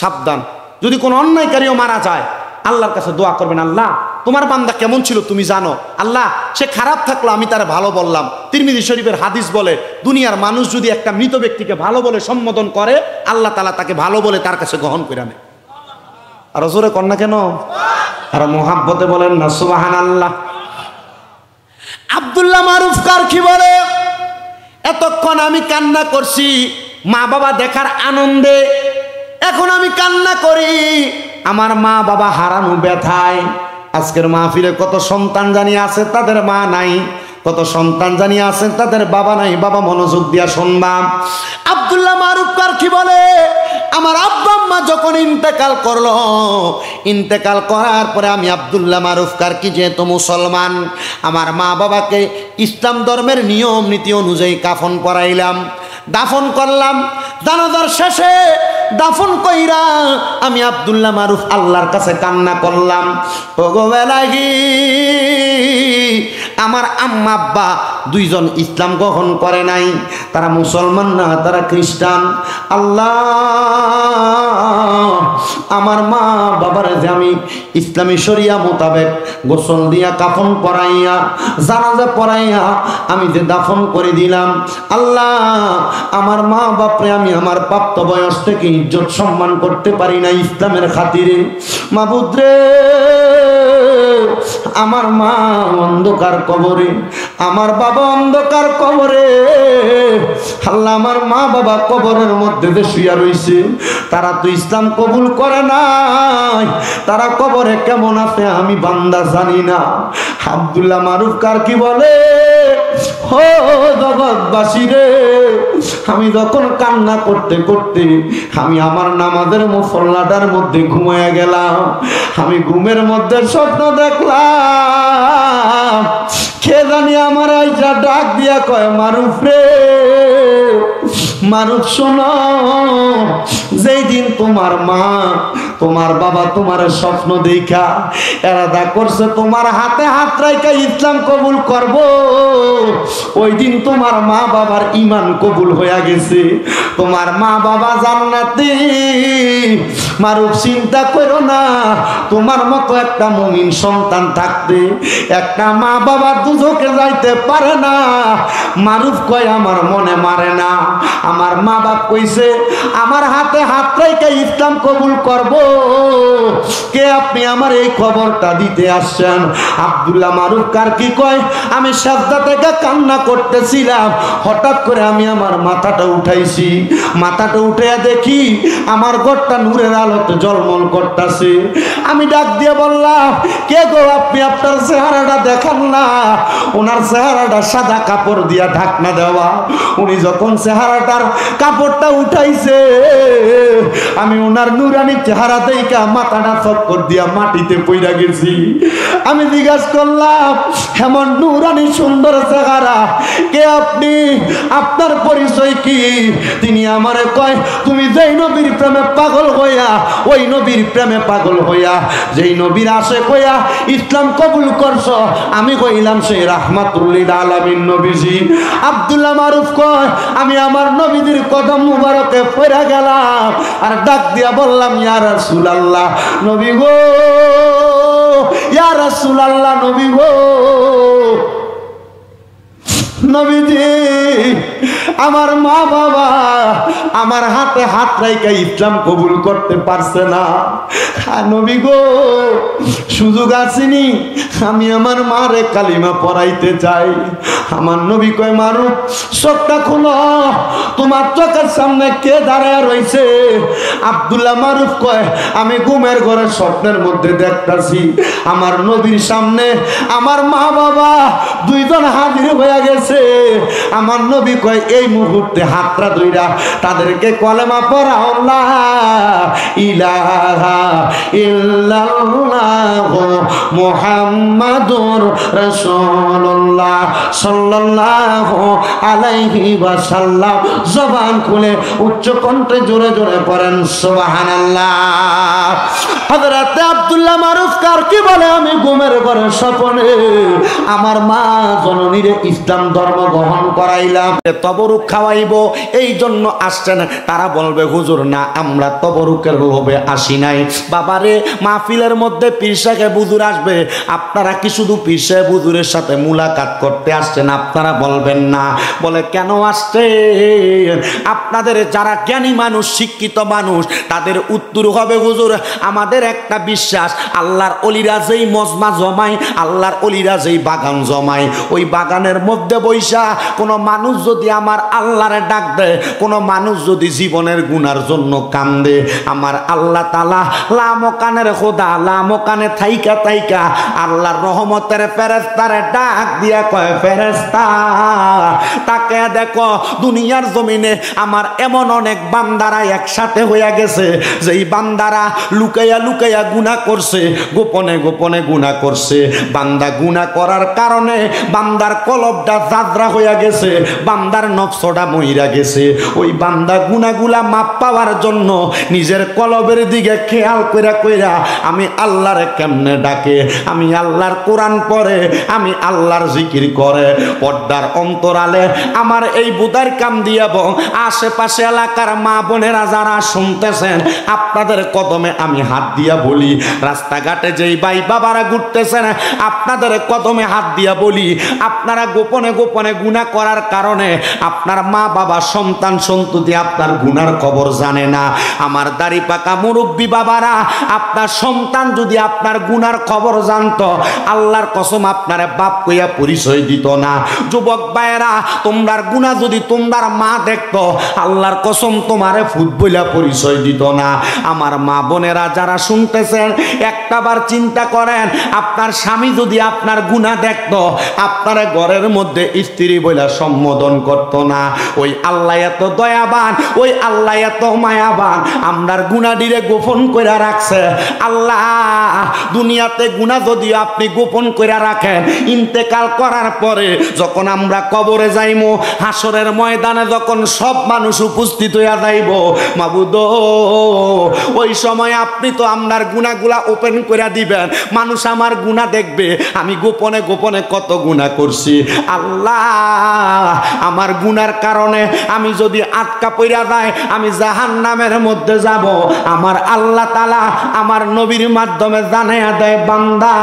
সাবধান। যদি কোনো অন্যায়কারীও মারা যায়, আল্লাহর কাছে দোয়া করবেন, আল্লাহ তোমার বান্দা কেমন ছিল তুমি জানো, আল্লাহ সে খারাপ থাকলো আমি তারা ভালো বললাম। তিরমিজি শরীফের হাদিস বলে, দুনিয়ার মানুষ যদি একটা মৃত ব্যক্তিকে ভালো বলে সম্বোধন করে, আল্লাহ তাআলা তাকে ভালো বলে তার কাছে গ্রহণ করে নেয়। আর জোরে কন্যা কেন? আর মোহাব্বতে বলেন না সুবহানাল্লাহ। আব্দুল্লাহ মারুফ কারকি বলে, এতক্ষণ আমি কান্না করছি মা বাবা দেখার আনন্দে, এখন আমি কান্না করি আমার মা বাবা হারানো ব্যথায়। আজকের মাহফিলে কত সন্তান জানি আছে তাদের মা নাই, কত সন্তান জানি আছেন তাদের বাবা নাই। বাবা মনোযোগ দিয়া শুনবা। আব্দুল্লাহ মারুফ কারকি বলে, আমার আব্বা আম্মা যখন ইন্তেকাল করলো, ইন্তেকাল করার পরে আমি আব্দুল্লাহ মারুফ কারকি যেহেতু মুসলমান, আমার মা বাবাকে ইসলাম ধর্মের নিয়ম নীতি অনুযায়ী কাফন পরাইলাম, দাফন করলাম। জানাজার শেষে দাফন কইরা আমি আব্দুল্লাহ মারুফ আল্লাহর কাছে কান্না করলাম, ওগো এলাহি, আমার আম্মা আব্বা দুইজন ইসলাম গ্রহণ করে নাই, তারা মুসলমান না, তারা খ্রিস্টান। আল্লাহ, আমার মা বাবার যে আমি ইসলামী শরিয়া মোতাবেক গোসল দিয়া কাফন পরাইয়া জানাজা পরাইয়া আমি যে দাফন করে দিলাম, আল্লাহ, আমার মা বাপরে আমি আমার প্রাপ্ত বয়স থেকে ইজ্জত সম্মান করতে পারি না ইসলামের খাতিরে। মাবুদ রে, আমার মা অন্ধকার কবরে, আমার বাবা অন্ধকার কবরে। আল্লাহ, আমার মা বাবা কবরের মধ্যে যে শুয়া রইছে, তারা তো ইসলাম কবুল করে নাই, তারা কবরে কেমন আছে আমি বান্দা জানি না। আব্দুল্লাহ মারুফ কারকি বলে, ও জগৎবাসী রে, আমি যখন কান্না করতে করতে আমি আমার নামাজের মুসল্লাটার মধ্যে ঘুমায়া গেলাম, আমি ঘুমের মধ্যে স্বপ্ন দেখলাম, কে জানি আমার আইসা ডাক দিয়া কয়, মারুফ রে, মারুফ শোনো, যেই দিন তোমার মা তোমার বাবা তোমার স্বপ্ন দেখা এরাদা করছে তোমার হাতে হাত রাইখা ইসলাম কবুল করব, ওই দিন তোমার মা বাবার ঈমান কবুল হয়ে গেছে, তোমার মা বাবা জান্নাতি। মারুফ, চিন্তা করো না, তোমার মতো একটা মুমিন সন্তান থাকতে একটা মা বাবা দুজকে যাইতে পারে না। মারুফ কয়, আমার মনে মারে না, আমার মা বাপ কইছে আমার হাতে হাত রাইখা ইসলাম কবুল করব, কে আপনি আমার এই খবরটা দিতে আসছেন? আব্দুল্লাহ মারুফ কারকি কয়, আমি সাজদা থেকে কান্না করতেছিলাম, হঠাৎ করে আমি আমার মাথাটা উঠাইছি, মাথাটা উঠাইয়া দেখি আমার ঘরটা নূরের আলোতে ঝলমল করতেছে। আমি ডাক দিয়ে বললাম, কে গো আপনি? আপনার চেহারাটা দেখান না। ওনার চেহারাটা সাদা কাপড় দিয়া ঢাকনা দেওয়া, উনি যখন চেহারাটার কাপড়টা উঠাইছে আমি ওনার নুরানি চেহারা দেখে মাথাটা চক্কর দিয়া মাটিতে পইরা গেছি। আমি জিজ্ঞাসা করলাম, এমন নুরানি সুন্দর চেহারা, কে আপনি? আপনার পরিচয় কি? তিনি আমারে কয়, তুমি যেই নবীর প্রেমে পাগল হইয়া, ওই নবীর প্রেমে পাগল হইয়া, যেই নবীর আশিক হইয়া ইসলাম কবুল করছো, আমি কইলাম সেই রাহমাতুল্লিল আলামিন নবীজি। আব্দুল্লাহ মারুফ কয়, আমি আমার নবীজির কদম মুবারকে পড়ে গেলাম আর ডাক দিয়া বললাম, ইয়া রাসূলুল্লাহ, নবী গো, ইয়া রাসূলুল্লাহ, নবী গো, নবীজি, আমার মা বাবা আমার হাতে হাত রাইখা ইসলাম কবুল করতে পারছে না। নবী গো, সুযোগ আসেনি, আমি আমার মারে কালিমা পড়াইতে চাই। আমার নবী কয়, মারুফ, চোখটা খুলো, তোমার চোখের সামনে কে দাঁড়ায় রয়েছে? আব্দুল্লাহ মারুফ কয়, আমি ঘুমের ঘরে স্বপ্নের মধ্যে দেখতাছি আমার নবীর সামনে আমার মা বাবা দুইজন হাজির হয়ে গেছে। আমার নবী কয়, এই মুহূর্তে হাতটা ধইরা তাদেরকে কলেমা পড়াও, লা ইলাহা ইল্লাল্লাহ মুহাম্মাদুর রাসূলুল্লাহ সাল্লাল্লাহু আলাইহি ওয়াসাল্লাম। জবান খুলে উচ্চ কণ্ঠে জোরে জোরে পড়েন সুবহানাল্লাহ। হযরত আব্দুল্লাহ মারুফ কারকি বলে, আমি ঘুমের ঘরে স্বপ্নে আমার মা জননীরে ইসলাম ধর্ম গ্রহণ করাইলাম, তবরুক খাওয়াইব, এই জন্য আসছেন। তারা বলবে, হুজুর না, আমরা তবরুকের লোভে আসি নাই। বাবারে, মাহফিলের মধ্যে পীর সাহেব হুজুর আসবে, আপনারা কি শুধু পীর সাহেব হুজুরের সাথে মুলাকাত করতে আসছেন? আপনারা বলবেন না। বলে, কেন আসছেন? আপনাদের যারা জ্ঞানী মানুষ, শিক্ষিত মানুষ, তাদের উত্তর হবে, হুজুর, আমাদের একটা বিশ্বাস, আল্লাহর অলিরা যেই মজমা জমায়, আল্লাহর অলিরা যেই বাগান জমায়, ওই বাগানের মধ্যে বৈশা কোনো মানুষ যদি আমার আল্লাহরে ডাক দেয়, কোনো মানুষ যদি জীবনের গুনার জন্য কান্দে, আমার আল্লাহ তাআলা লামকানের খোদা লামকানে থাইকা থাইকা আল্লাহর রহমতের ফেরেশতারে ডাক দিয়া কয়, ফেরেশতা, তাকে দেখো, দুনিয়ার জমিনে আমার এমন অনেক বান্দারা একসাথে হয়ে হইয়া গেছে যে এই বান্দারা লুকাইয়া লুকাইয়া গুনাহ করছে, গোপনে গোপনে গুনাহ করছে। বান্দা গুনাহ করার কারণে বান্দার কলবটা জাদরা হইয়া গেছে, বান্দার নফসটা মইরা গেছে। ওই বান্দা গুনাহগুলা মাপ পাওয়ার জন্য নিজের কলবের দিকে খেয়াল কইরা কইরা আমি আল্লাহরে কেমনে ডাকে, আমি আল্লাহর কোরআন পড়ে, আমি আল্লাহর জিকির করে, পর্দার অন্তরালে আমার এই বুদার কাম দিয়াব আশেপাশে এলাকার মা বোনেরা যারা শুনতেছেন আপনাদের কদমে আমি হাত দিয়া বলি, রাস্তাঘাটে যেই ভাই বাবারা ঘুরতেছেন আপনাদের কদমে হাত দিয়া বলি, আপনারা গোপনে গোপনে গুনাহ করার কারণে আপনার মা বাবা সন্তান সন্ততি আপনার গুনার খবর জানে না। আমার দাড়ি পাকা মুরব্বী বাবারা, আপনার সন্তান যদি আপনার গুনার খবর জানতো আল্লাহর কসম আপনারে বাপ কইয়া পরিচয় দিত না। যুবক ভাইয়েরা, তোমরার গুনাহ যদি তোমরার মা দেখতো আল্লাহর কসম তোমারে ফুট বইলা পরিচয় দিত না। আমার মা বোনেরা যারা শুনতেছেন একটাবার চিন্তা করেন, আপনার স্বামী যদি আপনার গুনাহ দেখতো আপনারে ঘরের মধ্যে স্ত্রী বইলা সম্বোধন করত না। ওই আল্লাহ এত দয়াবান, ওই আল্লাহ এত মায়াবান, আমরার গুনাহটিরে গোপন কইরা রাখছে। আল্লাহ দুনিয়াতে গুনাহ যদি আপনি গোপন কইরা রাখেন, ইন্তেকাল করার পরে যখন আমরা কবরে যাইমু, হাসরের ময়দানে যখন সব মানুষ উপস্থিত হইয়া যাইব, মাবুদ ওই সময় আপনি তো আমরার গুনাহগুলা ওপেন কইরা দিবেন, মানুষ আমার গুনাহ দেখবে আমি গোপনে গোপনে কত গুনাহ করছি। আল্লাহ আমার গুনার কারণে আমি যদি আটকা পইরা যাই আমি জাহান্নামের মধ্যে যাব। আমার আল্লাহ তাআলা আমার নবীর মাধ্যমে জানাইয়া দেয়, বান্দা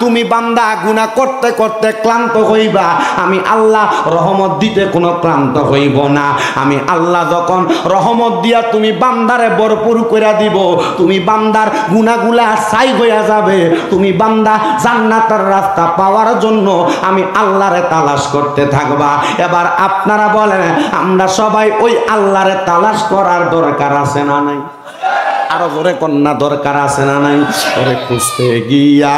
তুমি বান্দা গুনাহ করতে করতে ক্লান্ত হইবা, আমি আল্লাহ রহমত দিতে কোনো ক্লান্ত হইব না। আমি আল্লাহ যখন রহমত দিয়া তুমি বান্দারে ভরপুর কইরা দিব, তুমি বান্দার গুনাহগুলা ছাই হইয়া যাবে, তুমি বান্দা জান্নাতের রাস্তা পাওয়ার জন্য আমি আল্লাহরে তালাশ করতে থাকবা। এবার আপনারা বলেন আমরা সবাই ওই আল্লাহরে তালাশ করার দরকার আছে না নাই? আরো জোরে কন্যা দরকার আছে না নাই? ওরে খুঁজতে গিয়া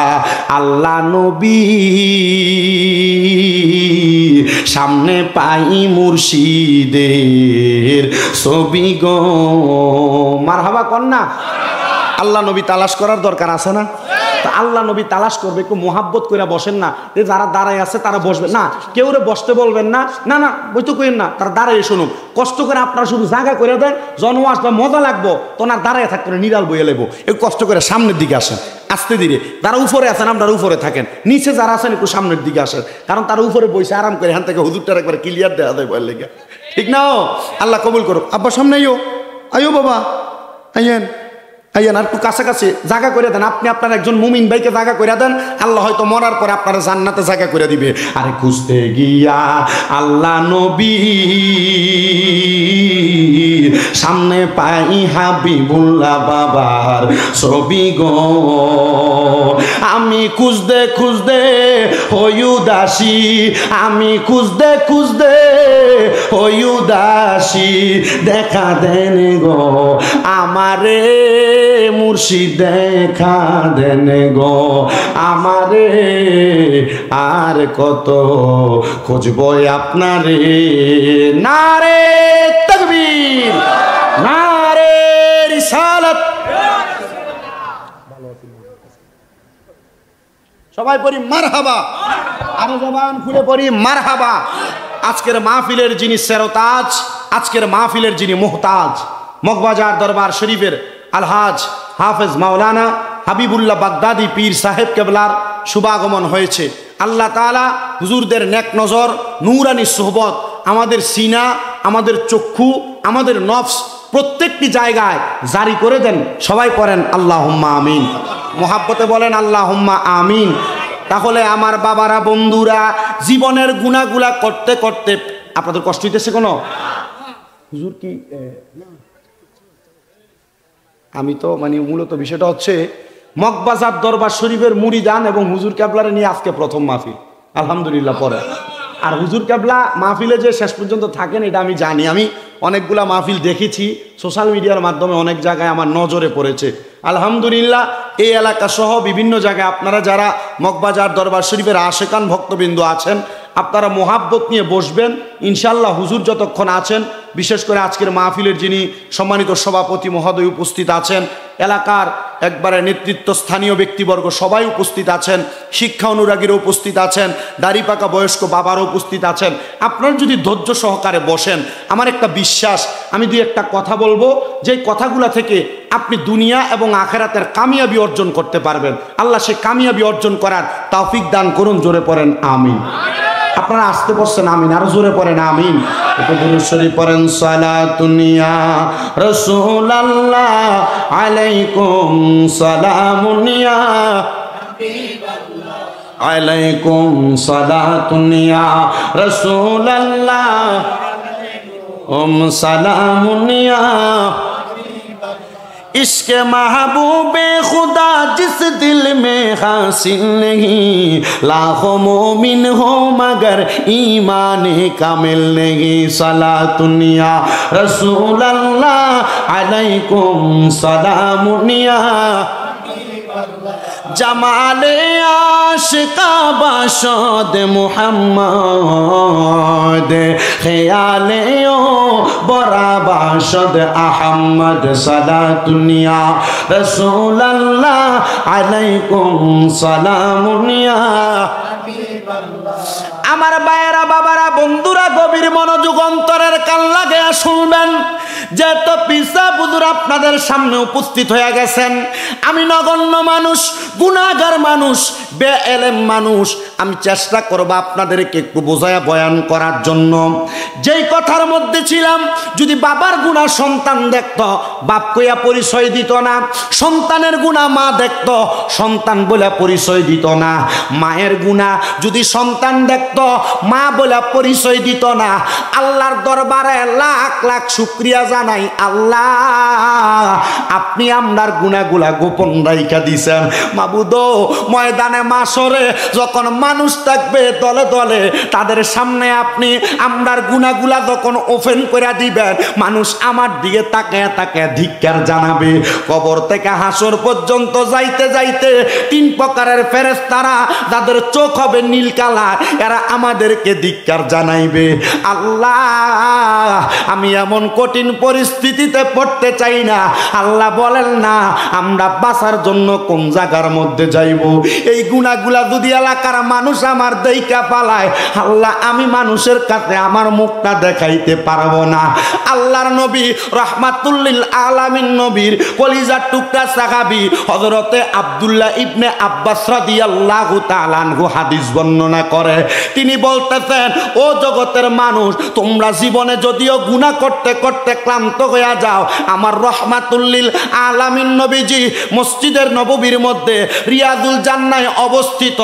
আল্লাহ নবী সামনে পাই মুর্শিদের ছবি গো। মারহাবা কন্যা। আল্লাহ নবী তালাশ করার দরকার আছে না? আল্লাহ নবী তালাশ করবে, একটু মোহাব্বত করে বসেন না, যারা দাঁড়ায় আছে তারা বসবে না, কেউ বসতে বলবেন না, না না বইতে কইেন না, তারা দাঁড়ায় শুনুক। কষ্ট করে আপনারা শুধু জায়গা করে দেন, জন্ম আসবে মজা লাগবো, তো না দাঁড়ায় থাকতে নিরাল বইয়ে লেবো। একটু কষ্ট করে সামনের দিকে আসেন, আস্তে ধীরে। যারা উপরে আছেন আপনারা উপরে থাকেন, নিচে যারা আছেন একটু সামনের দিকে আসেন, কারণ তারা উপরে বসে আরাম করে এখান থেকে হুজুরটার একবার ক্লিয়ার দেওয়া দেয় বল লেগে, ঠিক না? আল্লাহ কবুল করুক। আব্বা সামনে আইও, আইও বাবা, আইয়েন আইয়েন, আর একটু কাছাকাছি জায়গা করে দেন। আপনি আপনার একজন মুমিন ভাইকে জায়গা করে দেন, আল্লাহ হয়তো মরার পরে আপনারা জান্নাতে জায়গা করে দিবে। আরে খুঁজতে গিয়া আল্লাহ নবী সামনে পাই হাবিবুল্লাহ বাবার ছবি গো। আমি খুঁজতে খুঁজতে হই উদাসী, আমি খুঁজতে খুঁজতে হই উদাসী, দেখা দেন গো আমারে মুর্শিদ, দেখা দেন গো আমারে, আর কত খুঁজবো আপনারে। নারে তাকবীর, নারে রিসালাত। সবাই পড়ি মারহাবা, আরো জবান খুলে পড়ি মারহাবা। আজকের মাহফিলের যিনি সেরতাজ, আজকের মাহফিলের যিনি মুহতাজ, মগবাজার দরবার শরীফের আলহাজ হাফেজ মাওলানা হাবিবুল্লাহ বাগদাদি পীর সাহেব কেবলার শুভাগমন হয়েছে। আল্লাহ তাআলা হুজুরদের নেক নজর, নূরানি সোহবত আমাদের সিনা, আমাদের চক্ষু, আমাদের নফস প্রত্যেকটি জায়গায় জারি করে দেন। সবাই পড়েন আল্লাহুম্মা আমিন, মোহাব্বতে বলেন আল্লাহুম্মা আমিন। তাহলে আমার বাবারা, বন্ধুরা, জীবনের গুনাহগুলা করতে করতে আপনাদের কষ্ট হইতেছে কোনো? হুজুর কি আমি তো মানে মূলত বিষয়টা হচ্ছে মগবাজার দরবার শরীফের মুরিদান এবং হুজুর কেবলারে নিয়ে আজকে প্রথম মাহফিল, আলহামদুলিল্লাহ। পরে আর হুজুর কেবলা মাহফিলে যে শেষ পর্যন্ত থাকেন এটা আমি জানি, আমি অনেকগুলা মাহফিল দেখেছি, সোশ্যাল মিডিয়ার মাধ্যমে অনেক জায়গায় আমার নজরে পড়েছে। আলহামদুলিল্লাহ এই এলাকা সহ বিভিন্ন জায়গায় আপনারা যারা মগবাজার দরবার শরীফের আশেকান ভক্তবৃন্দ আছেন, আপনারা মোহাব্বত নিয়ে বসবেন ইনশাআল্লাহ। হুজুর যতক্ষণ আছেন, বিশেষ করে আজকের মাহফিলের যিনি সম্মানিত সভাপতি মহোদয় উপস্থিত আছেন, এলাকার একবারে নেতৃত্ব স্থানীয় ব্যক্তিবর্গ সবাই উপস্থিত আছেন, শিক্ষা অনুরাগীরা উপস্থিত আছেন, দাড়ি পাকা বয়স্ক বাবারা উপস্থিত আছেন। আপনারা যদি ধৈর্য সহকারে বসেন, আমার একটা বিশ্বাস, আমি দুই একটা কথা বলবো, যেই কথাগুলো থেকে আপনি দুনিয়া এবং আখেরাতের কামিয়াবি অর্জন করতে পারবেন। আল্লাহ সে কামিয়াবি অর্জন করার তৌফিক দান করুন। জোরে পড়েন আমিন। আপনারা আসতে বসছেন, আমিন। আরো জোরে পড়েন আমিন। একটু দুরূদ শরীফ পড়েন। সালাতুন ইয়া রাসূলুল্লাহ আলাইকুম সালামুন ইয়া হাবিবাল্লাহ আলাইকুম সালাতুন ইয়া রাসূলুল্লাহ সালামুন ইয়া इश्क महबूबे खुदा जिस दिल में हासिल नहीं, लाखों मोमिन हो मगर ईमान कामिल नहीं। सलातुनिया रसूल अल्लाह अलैकुम सलामुनिया जमाले आशिका बाशद मुहम्मद, ख्याले ओ बरा बाशद अहमद। सलातुनिया रसूल अल्लाह अलैकुम सलामुनिया। আমার ভাইয়েরা, বাবারা, বন্ধুরা, গভীর মনোযোগ অন্তরের কান লাগিয়ে শুনবেন। যেহেতু পিসা হুজুর আপনাদের সামনে উপস্থিত হয়ে গেছেন, আমি নগণ্য মানুষ, গুনাহগার মানুষ, বেএলেম মানুষ, আমি চেষ্টা করব আপনাদেরকে একটু বোঝায়া বয়ান করার জন্য। যেই কথার মধ্যে ছিলাম, যদি বাবার গুনাহ সন্তান দেখত, বাপ কইয়া পরিচয় দিত না। সন্তানের গুনাহ মা দেখত, সন্তান বলে পরিচয় দিত না। মায়ের গুনাহ যদি সন্তান দেখত, মা বলে পরিচয় দিত না। আল্লাহর দরবারে লাখ লাখ শুকরিয়া জানাই, আল্লাহ আপনি আমরার গুনাহগুলা গোপন রাইখা দিছেন। মাবুদ, ময়দানে মাশরে যখন মানুষ থাকবে দলে দলে, তাদের সামনে আপনি আমরার গুনাহগুলা যখন ওপেন করে দিবেন, মানুষ আমার দিকে তাকায় তাকায় ধিক্কার জানাবে। কবর থেকে হাসর পর্যন্ত যাইতে যাইতে তিন প্রকারের ফেরেশতারা, যাদের চোখ হবে নীল কালার, এরা আমাদেরকে ধিক্কার জানাইবে। আল্লাহ, আমি এমন কঠিন পরিস্থিতিতে পড়তে চাই না। আল্লাহ বলেন না আমরা বাঁচার জন্য কোন জায়গার মধ্যে যাইব। এই গুনাহগুলা যদি এলাকার মানুষ আমার দেইকা পালায়, আল্লাহ আমি মানুষের কাছে আমার মুখটা দেখাইতে পারবো না। আল্লাহর নবী রাহমাতুল লিল আলামিন, নবীর কলিজার টুকরা সাহাবী হযরতে আব্দুল্লাহ ইবনে আব্বাস রাদিয়াল্লাহু তাআলা আনহু হাদিস বর্ণনা করে। তিনি বলতেছেন, ও জগতের মানুষ, তোমরা জীবনে যদিও গুনাহ করতে করতে ক্লান্ত হয়ে যাও, আমার রাহমাতুল লিল আলামিন নবীজি মসজিদের নববীর মধ্যে রিয়াদুল জান্নায় অবস্থিত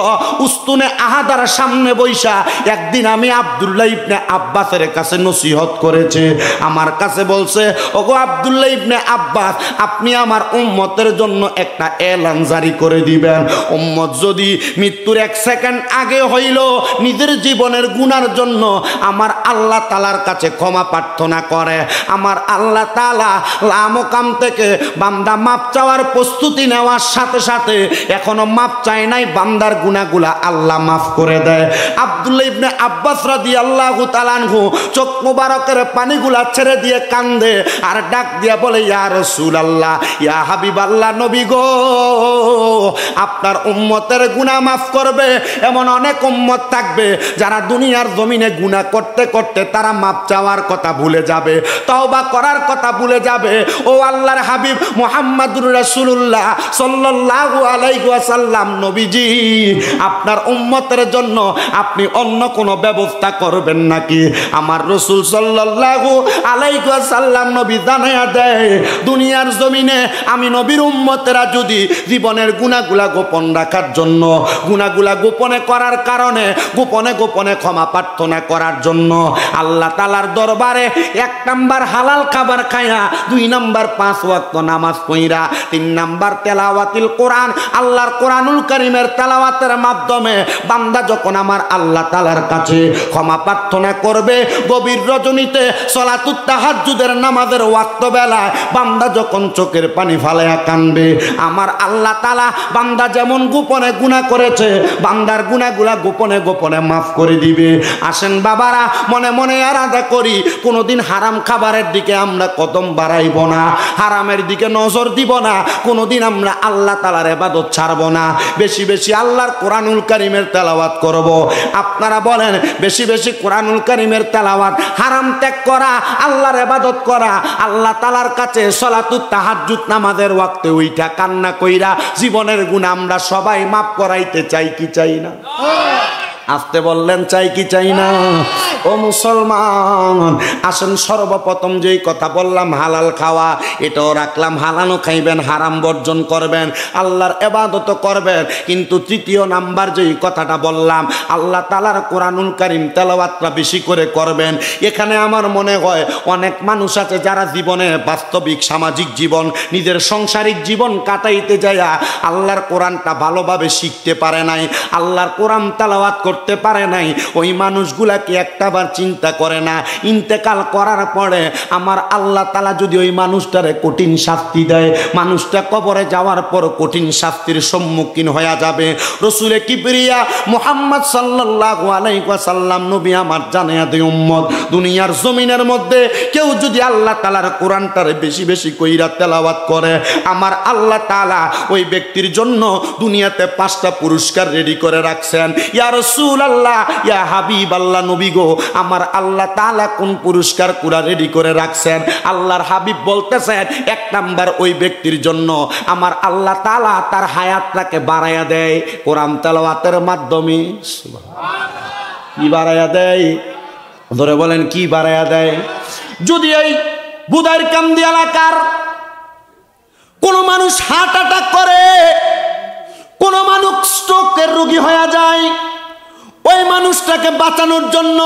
উস্তুনে আহাদার সামনে বৈশা একদিন আমি আব্দুল্লাহ ইবনে আব্বাসের কাছে নসিহত করেছে। আমার কাছে বলছে, ওগো আব্দুল্লাহ ইবনে আব্বাস, আপনি আমার উম্মতের জন্য একটা এলান জারি করে দিবেন। উম্মত যদি মৃত্যুর 1 সেকেন্ড আগে হইল নিজের জীবনের গুনার জন্য আমার আল্লাহ তাআলার কাছে ক্ষমা প্রার্থনা করে, আমার আল্লাহ তাআলা লামকাম থেকে বান্দা মাপ চাওয়ার প্রস্তুতি নেওয়ার সাথে সাথে এখনো মাপ চায় নাই, বান্দার গুনাহগুলা আল্লাহ মাফ করে দেয়। আব্দুল্লাহ ইবনে আব্বাস রাদিয়াল্লাহু তাআলা আনহু চোখ মুবারকের পানিগুলা ছেড়ে দিয়ে কান্দে আর ডাক দিয়া বলে, ইয়া রাসূলুল্লাহ, ইয়া হাবিবাল্লাহ, নবী গো, আপনার উম্মতের গুনাহ মাফ করবে এমন অনেক উম্মত থাকবে যারা দুনিয়ার জমিনে গুনাহ করতে করতে তারা মাপ চাওয়ার কথা ভুলে যাবে, তওবা করার কথা ভুলে যাবে। ও আল্লাহর হাবিব মুহাম্মদুর রাসূলুল্লাহ সাল্লাল্লাহু আলাইহি ওয়াসাল্লাম, নবীজি আপনার উম্মতের জন্য আপনি অন্য কোনো ব্যবস্থা করবেন নাকি? আমার রাসূল সাল্লাল্লাহু আলাইহি ওয়াসাল্লাম নবী জানায়া দেয়, দুনিয়ার জমিনে আমি নবীর উম্মতেরা যদি জীবনের গুনাহগুলা গোপন রাখার জন্য, গুনাহগুলা গোপনে করার কারণে, গোপনে গোপনে ক্ষমা প্রার্থনা করার জন্য আল্লাহ তাআলার দরবারে করে 1 নাম্বার হালাল খাবার খায়া, 2 নাম্বার 5 ওয়াক্ত নামাজ পড়া, 3 নাম্বার তেলাওয়াতুল কোরআন, আল্লাহর কোরআনুল কারীমের তেলাওয়াতের মাধ্যমে বান্দা যখন আমার আল্লাহ তাআলার কাছে ক্ষমা প্রার্থনা করবে, গভীর রজনীতে সালাতুত তাহাজ্জুদের নামাজের ওয়াক্ত বেলায় বান্দা যখন চোখের পানি ফালায়া কাঁদবে, আমার আল্লাহ তাআলা বান্দা যেমন গোপনে গুনাহ করেছে বান্দার গুনাহগুলা গোপনে গোপনে মাফ করে দিবে। আসেন বাবারা, মনে মনে আরাধনা করি, কোনোদিন হারাম খাবারের দিকে আমরা কদম বাড়াইব না, হারামের দিকে নজর দিব না, কোনোদিন আমরা আল্লাহ তাআলার ইবাদত ছাড়ব না, বেশি বেশি আল্লাহর কোরআনুল কারীমের তেলাওয়াত করব। আপনারা বলেন, বেশি বেশি কোরআনুল কারীমের তেলাওয়াত, হারাম ত্যাগ করা, আল্লাহর ইবাদত করা, আল্লাহ তাআলার কাছে সালাতুত তাহাজ্জুদ নামাজের ওয়াক্তে ওইটা কান্না কইরা জীবনের গুনাহ আমরা সবাই মাফ করাইতে চাই কি চাই না? আসতে বললেন, চাই কি চাই না? ও মুসলমান, আসেন সর্বপ্রথম যেই কথা বললাম হালাল খাওয়া, এটাও রাখলাম, হালালও খাইবেন, হারাম বর্জন করবেন, আল্লাহর ইবাদত করবেন। কিন্তু তৃতীয় নাম্বার যেই কথাটা বললাম, আল্লাহ তাআলার কোরআনুল কারীম তেলাওয়াতটা বেশি করে করবেন। এখানে আমার মনে হয় অনেক মানুষ আছে যারা জীবনে বাস্তবিক সামাজিক জীবন, নিজের সাংসারিক জীবন কাটাইতে যায় আল্লাহর কোরআনটা ভালোভাবে শিখতে পারে নাই, আল্লাহর কোরআন তেলাওয়াত করতে পারে নাই। ওই মানুষগুলাকে একটাবার চিন্তা করে না, ইন্তেকাল করার পরে আমার আল্লাহ তাআলা যদি ওই মানুষটারে কঠিন শাস্তি দেয়, মানুষটা কবরে যাওয়ার পর কঠিন শাস্তির সম্মুখীন হয়ে যাবে। রসুলে কিবরিয়া মুহাম্মদ সাল্লাল্লাহু আলাইহি ওয়াসাল্লাম নবী আমার জানায়া দেয়, উম্মত দুনিয়ার জমিনের মধ্যে কেউ যদি আল্লাহ তাআলার কোরআনটারে বেশি বেশি কইরা তেলাওয়াত করে, আমার আল্লাহ তাআলা ওই ব্যক্তির জন্য দুনিয়াতে 5টা পুরস্কার রেডি করে রাখছেন। ইয়া রাসূলুল্লাহ, ইয়া হাবিবাল্লাহ, নবী গো, আমার আল্লাহ তাআলা কোন পুরস্কার কুরা রেডি করে রাখছেন? আল্লাহর হাবিব বলতেছেন, 1 নাম্বার ওই ব্যক্তির জন্য আমার আল্লাহ তাআলা তার হায়াতটাকে বাড়ায়া দেয় কোরআন তেলাওয়াতের মাধ্যমে। সুবহানাল্লাহ। কি বাড়ায়া দেয়? ধরে বলেন, কি বাড়ায়া দেয়? যদি এই বুদাইরকান্দি এলাকার কোন মানুষ হার্ট অ্যাটাক করে, কোন মানুষ স্ট্রোকের রোগী হয়ে যায়, ওই মানুষটাকে বাঁচানোর জন্য,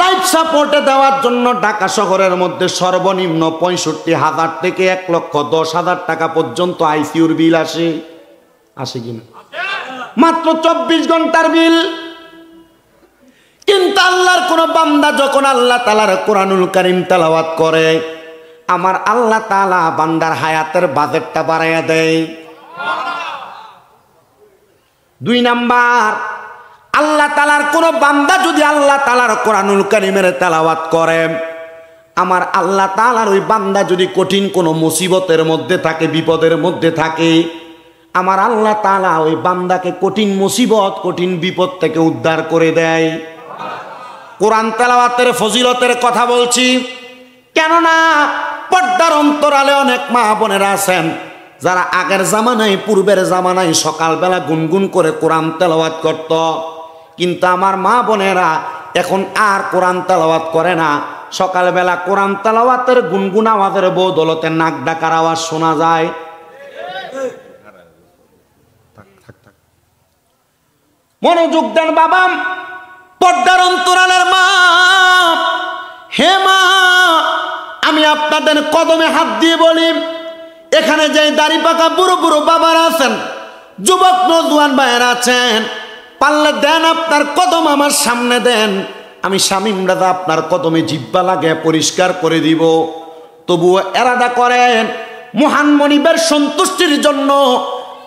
লাইফ সাপোর্টে দেওয়ার জন্য ঢাকা শহরের মধ্যে সর্বনিম্ন 65,000 থেকে 1,10,000 টাকা পর্যন্ত আইসিইউর বিল আসে। আসে কিনা? মাত্র 24 ঘন্টার বিল। কিন্তু আল্লাহর কোন বান্দা যখন আল্লাহ তাআলার কোরআনুল কারীম তেলাওয়াত করে, আমার আল্লাহ তাআলা বান্দার হায়াতের বাজেটটা বাড়াইয়া দেয়। 2 নাম্বার, আল্লাহ তাআলার কোন বান্দা যদি আল্লাহ তাআলার কোরআনুল কারীমের তেলাওয়াত করে, আমার আল্লাহ তাআলার ওই বান্দা যদি কঠিন কোন মুসিবতের মধ্যে থাকে, বিপদের মধ্যে থাকে, আমার আল্লাহ তাআলা ওই বান্দাকে কঠিন মুসিবত, কঠিন বিপদ থেকে উদ্ধার করে দেয়। কোরআন তেলাওয়াতের ফজিলতের কথা বলছি, কেননা পর্দার অন্তরালে অনেক মা বোনেরা আছেন যারা আগের জামানায়, পূর্বের জামানায় সকালবেলা গুনগুন করে কোরআন তেলাওয়াত করত, কিন্তু আমার মা বোনেরা এখন আর কোরআন তেলাওয়াত করে না। সকালবেলা কোরআন তেলাওয়াতের গুনগুন আওয়াজের বদৌলতে নাক ডাকার আওয়াজ শোনা যায়। মনোযোগ দেন বাবা, পর্দার অন্তরালের মা, হে মা, আমি আপনাদের কদমে হাত দিয়ে বলি, এখানে যে দাড়ি পাকা বুড়ো বুড়ো বাবারা আছেন, যুবক নজওয়ান ভাইয়েরা আছেন, পারলে দেন আপনার কদম আমার সামনে দেন, আমি শামীম রাজা আপনার কদমে জিব্বা লাগে পরিষ্কার করে দিব। তবুও এরাদা করেন মহান মনিবের সন্তুষ্টির জন্য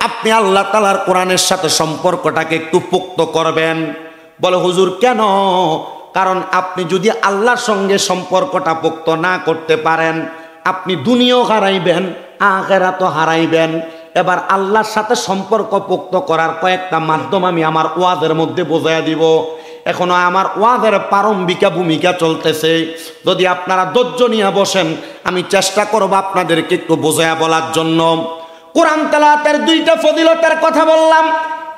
আপনি আল্লাহ তাআলার কোরআনের সাথে সম্পর্কটাকে একটু পোক্ত করবেন। বলে হুজুর কেন? কারণ আপনি যদি আল্লাহর সঙ্গে সম্পর্কটা পোক্ত না করতে পারেন, আপনি দুনিয়াও হারাইবেন, আখিরাতও হারাইবেন। এবার আল্লাহর সাথে সম্পর্ক পোক্ত করার কয়েকটা মাধ্যম আমি আমার ওয়াজের মধ্যে বোঝাইয়া দিব। এখনো আমার ওয়াজের প্রারম্ভিকা ভূমিকা চলতেছে, যদি আপনারা ধৈর্য নিয়ে বসেন আমি চেষ্টা করব আপনাদেরকে একটু বোঝাইয়া বলার জন্য। কোরআন তেলাওয়াতের 2টা ফজিলতের কথা বললাম।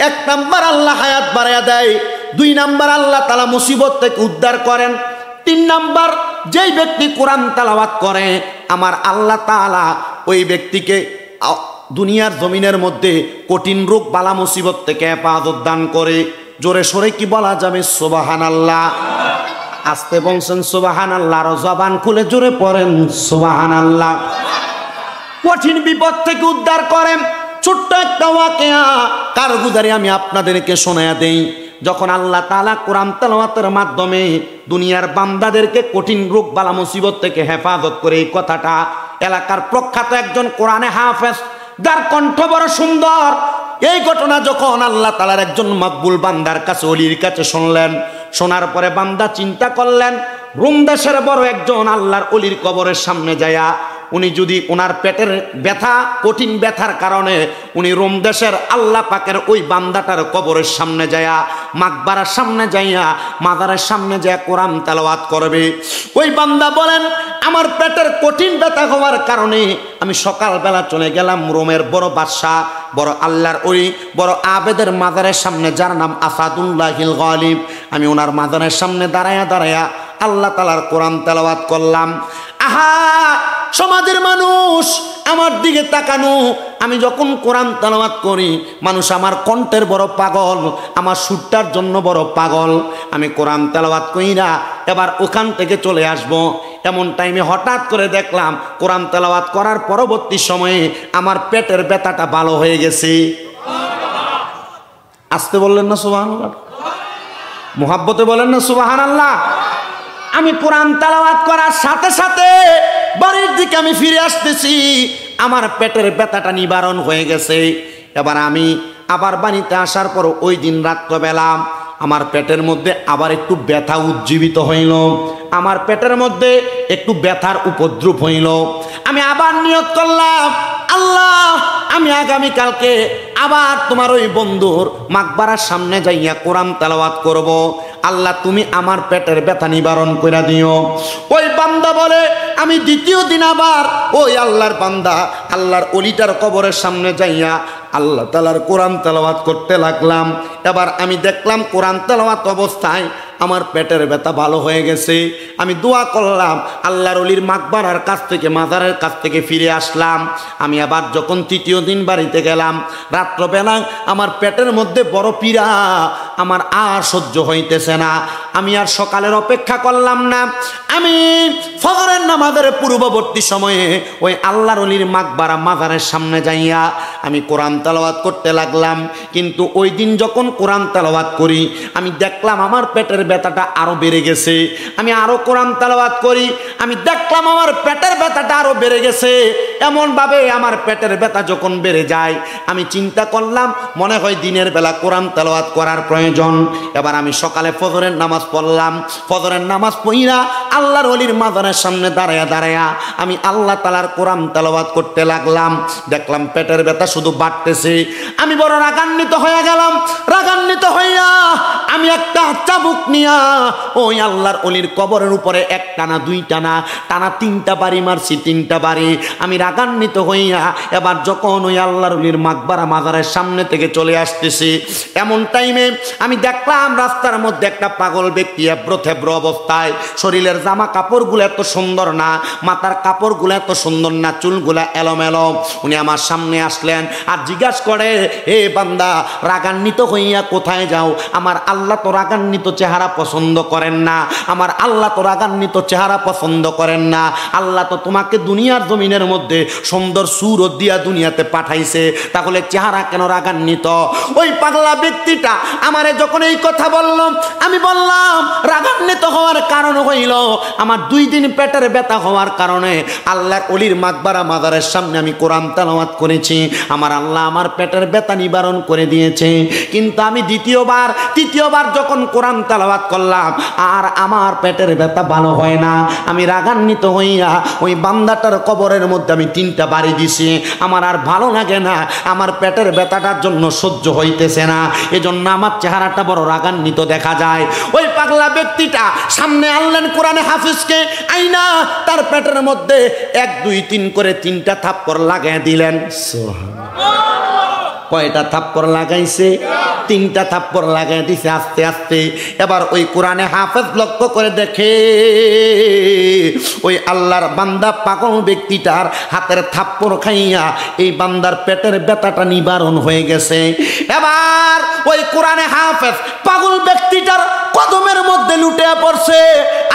1 নাম্বার আল্লাহ হায়াত বাড়াইয়া দেয়, 2 নাম্বার আল্লাহ তাআলা মুসিবত থেকে উদ্ধার করেন, 3 নাম্বার যেই ব্যক্তি কোরআন তেলাওয়াত করে আমার আল্লাহ তাআলা ওই ব্যক্তিকে দুনিয়ার জমিনের মধ্যে কঠিন রোগ বালা মুসিবত থেকে হেফাজত দান করে। জোরে সোরে কি বলা যাবে? সুবহানাল্লাহ। আস্তে বলছেন সুবহানাল্লাহ, আর জবান খুলে জোরে পড়েন সুবহানাল্লাহ। কঠিন বিপদ থেকে উদ্ধার করেন ছোট্ট একটা ওয়াকিয়া কারগুজারি আমি আপনাদেরকে শোনায়া দেই। যখন আল্লাহ তাআলা কোরআন তেলাওয়াতের মাধ্যমে দুনিয়ার বান্দাদেরকে কঠিন রোগ বালা মুসিবত থেকে হেফাজত করে, এই কথাটা এলাকার প্রখ্যাত একজন কোরআনে হাফেজ, যার কণ্ঠ বড় সুন্দর, এই ঘটনা যখন আল্লাহ তাআলার একজন মকবুল বান্দার কাছে, ওলির কাছে শুনলেন, শোনার পরে বান্দা চিন্তা করলেন রোম দেশের বড় একজন আল্লাহর ওলির কবরের সামনে যায়া উনি যদি ওনার পেটের ব্যথা, কঠিন ব্যথার কারণে উনি রোম দেশের আল্লাহ পাকের ওই বান্দাটার কবরের সামনে যায়া, মাকবারার সামনে যাইয়া, মাজারের সামনে যায়া কোরআন তেলাওয়াত করবে। ওই বান্দা বলেন আমার পেটের কঠিন ব্যথা হওয়ার কারণে আমি সকালবেলা চলে গেলাম রোমের বড় বাদশাহ, বড় আল্লাহর ওলি, বড় আবেদের মাজারের সামনে, যার নাম আসাদুল্লাহিল গালিব। আমি ওনার মাজারের সামনে দাঁড়ায়া দাঁড়ায়া আল্লাহ তাআলার কোরআন তেলাওয়াত করলাম। আহা সমাজের মানুষ আমার দিকে তাকানো, আমি যখন কোরআন তেলাওয়াত করি মানুষ আমার কণ্ঠের বড় পাগল, আমার সুরটার জন্য বড় পাগল। আমি কোরআন তেলাওয়াত কইরা এবার ওখান থেকে চলে আসব, এমন টাইমে হঠাৎ করে দেখলাম কোরআন তেলাওয়াত করার পরবর্তী সময়ে আমার পেটের ব্যথাটা ভালো হয়ে গেছে। আসতে বললেন না সুবহানাল্লাহ? মুহাব্বতে বলেন না সুবহানাল্লাহ? আমি কোরআন তেলাওয়াত করার সাথে সাথে বাড়ির দিকে আমি ফিরে আসতেছি, আমার পেটের ব্যথাটা নিবারণ হয়ে গেছে। এবার আমি আবার বাড়িতে আসার পর ওই দিন রাত্রবেলা আমার পেটের মধ্যে আবার একটু ব্যথা উজ্জীবিত হইল, আমার পেটের মধ্যে একটু ব্যথার উপদ্রব হইল। আমি আবার নিয়ত করলাম, আল্লাহ আমি আগামীকালকে আবার তোমার ওই বন্ধুর মাকবারার সামনে যাইয়া কোরআন তেলাওয়াত করব। আল্লাহ তুমি আমার পেটের ব্যথা নিবারণ করে দিও। ওই বান্দা বলে আমি দ্বিতীয় দিন আবার ওই আল্লাহর বান্দা, আল্লাহর ওলিটার কবরের সামনে যাইয়া আল্লাহ তাআলার কোরআন তেলাওয়াত করতে লাগলাম। এবার আমি দেখলাম কোরআন তেলাওয়াত অবস্থায় আমার পেটের ব্যথা ভালো হয়ে গেছে। আমি দোয়া করলাম, আল্লাহর ওলির মাকবারার কাছ থেকে, মাজারের কাছ থেকে ফিরে আসলাম। আমি আবার যখন তৃতীয় দিন বাড়িতে গেলাম, রাত্রবেলা আমার পেটের মধ্যে বড় পীড়া, আমার আর সহ্য হইতেছে না। আমি আর সকালের অপেক্ষা করলাম না, আমি ফজরের নামাজের পূর্ববর্তী সময়ে ওই আল্লাহর ওলির মাকবারা মাজারের সামনে যাইয়া আমি কোরআন তেলাওয়াত করতে লাগলাম। কিন্তু ওই দিন যখন কোরআন তেলাওয়াত করি আমি দেখলাম আমার পেটের ব্যথাটা আরো বেড়ে গেছে। আমি আরো কোরআন তেলাওয়াত করি, আমি দেখলাম আমার পেটের ব্যথাটা আরো বেড়ে গেছে। এমন ভাবে আমার পেটের ব্যথা যখন বেড়ে যায় আমি চিন্তা করলাম মনে হয় দিনের বেলা কোরআন তেলাওয়াত করার প্রয়োজন। এবার আমি সকালে ফজরের নামাজ পড়লাম, ফজরের নামাজ পড়িয়া আল্লাহর ওলির মাজারের সামনে দাঁড়ায়া দাঁড়ায়া আমি আল্লাহ তাআলার কোরআন তেলাওয়াত করতে লাগলাম। দেখলাম পেটের ব্যথা শুধু বাড়তেছে। আমি বড় রাগান্বিত হয়ে গেলাম। রাগান্বিত হইয়া আমি একটা চাবুক নিয়া ওই আল্লাহর ওলির কবরের উপরে একটা না দুইটা না টানা তিনটা বাড়ি মারছি, তিনটা বাড়ি। আমি রাগান্বিত হইয়া এবার যখন ওই আল্লাহর ওলির মাকবারা মাজারের সামনে থেকে চলে আসতেছি, এমন টাইমে আমি দেখলাম রাস্তার মধ্যে একটা পাগল ব্যক্তি এব্রো থেব্রো অবস্থায়, শরীরের জামা কাপড়গুলো এত সুন্দর না, মাথার কাপড়গুলো এত সুন্দর না, চুলগুলা এলোমেলো। উনি আমার সামনে আসলেন আর জিজ্ঞাসা করে, এ বান্দা রাগান্বিত হইয়া কোথায় যাও? আমার আল্লাহ তো রাগান্বিত চেহারা পছন্দ করেন না, আমার আল্লাহ তো রাগান্বিত চেহারা পছন্দ করেন না। আল্লাহ তো তোমাকে দুনিয়ার জমিনের মধ্যে সুন্দর সুরত দিয়া দুনিয়াতে পাঠাইছে, তাহলে চেহারা কেন রাগান্বিত? ওই পাগলা ব্যক্তিটা আমারে যখন এই কথা বলল, আমি বললাম রাগান্বিত হওয়ার কারণ হইল আমার 2 দিন পেটের ব্যথা হওয়ার কারণে আল্লাহর ওলির মাকবারা মাজারের সামনে আমি কোরআন তেলাওয়াত করেছি, আমার আল্লাহ আমার পেটের ব্যথা নিবারণ করে দিয়েছে। কিন্তু আমি তৃতীয়বার যখন কোরআন তেলাওয়াত করলাম আর আমার পেটের ব্যথা ভালো হয় না। আমি রাগান্বিত হইয়া ওই বান্দাটার কবরের মধ্যে আমি 3টা বাড়ি দিছি। আমার আর ভালো লাগে না, আমার পেটের ব্যথাটার জন্য সহ্য হইতেছে না, এজন্য আমার চেহারাটা বড় রাগান্বিত দেখা যায়। ওই পাগলা ব্যক্তিটা সামনে আনলেন কোরআনে হাফিজকে, আইনা তার পেটের মধ্যে 1 2 3 করে 3টা থাপ্পড় লাগাই দিলেন। কয়টা থাপ্পড় লাগাইছে? 3টা থাপ্পড় লাগাই দিছে আস্তে আস্তে। এবার ওই কোরআনে হাফেজ লক্ষ্য করে দেখে ওই আল্লাহর বান্দা পাগল ব্যক্তিটার হাতের থাপ্পড় খাইয়া এই বান্দার পেটের ব্যথাটা নিবারণ হয়ে গেছে। এবার ওই কোরআনে হাফেজ পাগল ব্যক্তিটার কদমের মধ্যে লুটিয়ে পড়ছে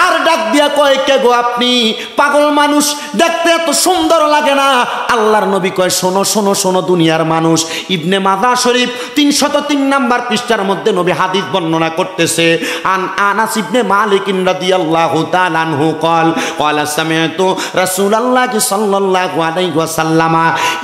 আর ডাক দিয়া কয়, কে গো আপনি? পাগল মানুষ, দেখতে এত সুন্দর লাগে না। আল্লাহর নবী কয়, শোনো শোনো শোনো দুনিয়ার মানুষ। ইবনে মাজাহ শরীফ 303 নাম্বার পৃষ্ঠার মধ্যে নবী হাদিস বর্ণনা করতেছে, আনাস ইবনে মালিক রাদিয়াল্লাহু তাআলা আনহু ক্বালা সামি'তু রাসূলুল্লাহি সাল্লাল্লাহু আলাইহি ওয়াসাল্লাম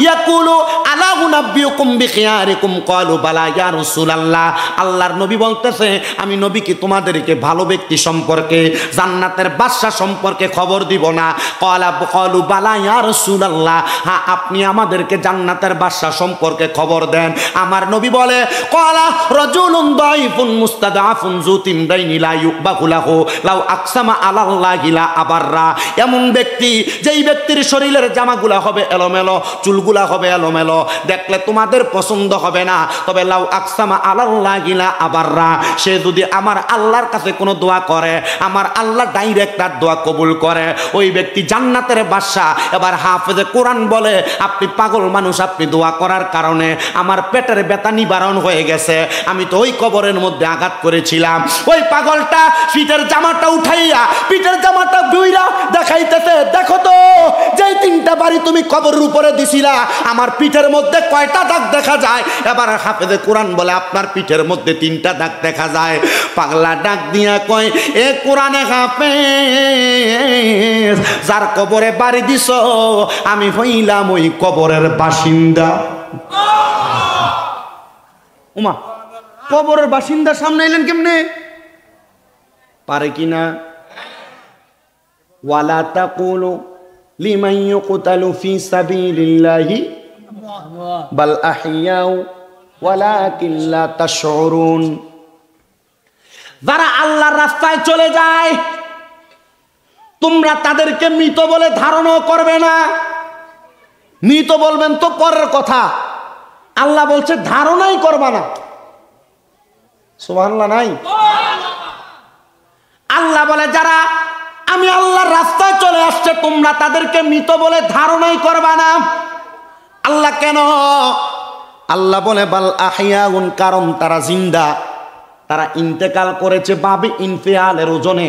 ইয়াকুলু আলা উনাব্বিউকুম বিখিয়ারিকুম ক্বালু বালা ইয়া রাসূলুল্লাহ। আল্লাহর নবী বলতেছে, আমি নবী কি তোমাদেরকে ভালো ব্যক্তি সম্পর্কে, জান্নাতের বাদশা সম্পর্কে খবর দিব না? ক্বালু বালা ইয়া রাসূলুল্লাহ, হ্যাঁ আপনি আমাদেরকে জান্নাতের বাদশা সম্পর্কে খবর দেন। আমার নবী বলে, ক্বালা রাজুলুন দাইফুন মুস্তাদআফুন যু তিমরাইনি লা ইউবাহু লাহু লাউ আকসামা আলাল্লাহি লা আবাররা। এমন ব্যক্তি, যেই ব্যক্তির শরীরের জামাগুলা হবে এলোমেলো, চুলগুলা হবে এলোমেলো, দেখলে তোমাদের পছন্দ হবে না, তবে লাউ আকসামা আলাল্লাহি লা আবাররা, সে যদি আমার আল্লাহর কাছে কোনো দোয়া করে, আমার আল্লাহ ডাইরেক্ট তার দোয়া কবুল করে, ওই ব্যক্তি জান্নাতের বাদশা। এবার হাফেজে কোরআন বলে, আপনি পাগল মানুষ, আপনি দোয়া করার কারণে আমার পেটের ব্যথা নিবারণ হয়ে গেছে। আমি তো ওই কবরের মধ্যে আঘাত করেছিলাম। ওই পাগলটা পিঠের জামাটা উঠাইয়া, পিঠের জামাটা বুইরা দেখাইতেছে, দেখো তো যেই 3টা বাড়ি তুমি কবরের উপরে দিছিলা, আমার পিঠের মধ্যে কয়টা দাগ দেখা যায়? এবার হাফেজে কোরআন বলে, আপনার পিঠের মধ্যে 3টা দাগ দেখা যায়। পাগলা ডাক দিয়া কয়, এ কোরআনে হাফেজ, যার কবরে বাড়ি দিছ আমি হইলাম ওই কবরের বাসিন্দা। ওমা, কবরের বাসিন্দা সামনে এলেন কেমনে? পারে কিনা? ওয়ালা তাকুলু লিমান ইউকতালু ফি সাবিলিল্লাহি বাল আহইয়াউ ওয়ালাকিন লা তাশউরুন। যারা আল্লাহর রাস্তায় চলে যায়, তোমরা তাদেরকে মৃত বলে ধারণা করবে না। মৃত বলবেন তো পরের কথা, আল্লাহ বলছে ধারণাই করবা না। সুবহানাল্লাহ নাই? আল্লাহ বলে, যারা আমি আল্লাহর রাস্তায় চলে আসছে, তোমরা তাদেরকে মৃত বলে ধারণাই করবা না। আল্লাহ কেন? আল্লাহ বলে বাল আহইয়াউন, কারণ তারা জিন্দা, তারা ইন্তেকাল করেছে বাবে ইনফিয়ালের ওজনে,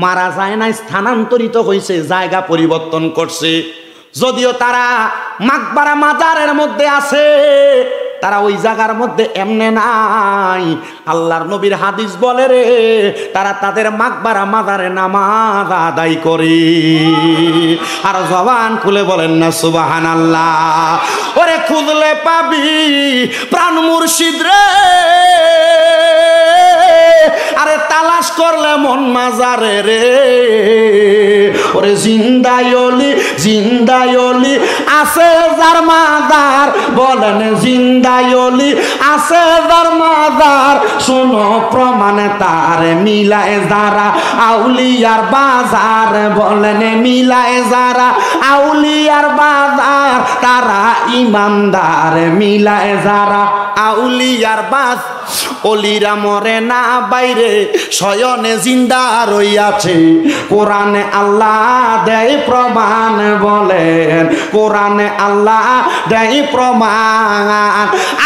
মারা যায় না, স্থানান্তরিত হয়েছে, জায়গা পরিবর্তন করছে। যদিও তারা মাকবারা মাজারের মধ্যে আছে, তারা ওই জায়গার মধ্যে এমনে নাই। আল্লাহর নবীর হাদিস বলে রে, তারা তাদের মাকবারা মাজারে নামাজ আদায় করে। আর জবান খুলে বলেন না সুবহানাল্লাহ। ওরে খুঁজলে পাবি প্রাণ মুর্শিদ রে, আরে তালাশ করলে মন মাজারে রে। ওরে জিন্দায়লি জিন্দায়লি আছে যার মাজার, বলেন জিন্দায়লি আছে যার মাজার, শোনো প্রমাণে তার মিলায় যারা আউলিয়ার বাজার, বলেন মিলায় যারা আউলিয়ার বাজার, তারা ইমানদার, মিলায় যারা আউলিয়ার বাজ। অলিরা মরে না বাইরে, শয়নে জিন্দা রইয়াছে, কোরআনে আল্লাহ দেয় প্রমাণ, বলেন কোরআনে আল্লাহ দেয় প্রমাণ।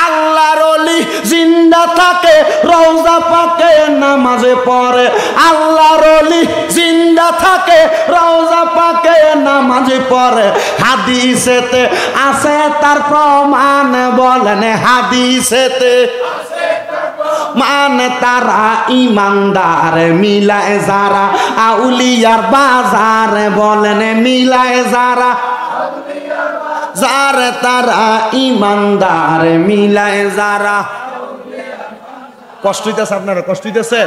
আল্লাহর ওলি জিন্দা থাকে, রওজা পাকে নামাজে পড়ে। আল্লাহর ওলি জিন্দা থাকে, রওজা পাকে নামাজে পড়ে। হাদিসেতে আছে তার প্রমাণ, বলেন হাদিসেতে মানে তারা ইমানদার, মিলায় যারা আউলিয়ার বাজার, বলেন মিলায় যারা যার, তারা ইমানদার, মিলায় যারা। কষ্ট হইতেছে আপনারা? কষ্ট হইতেছে?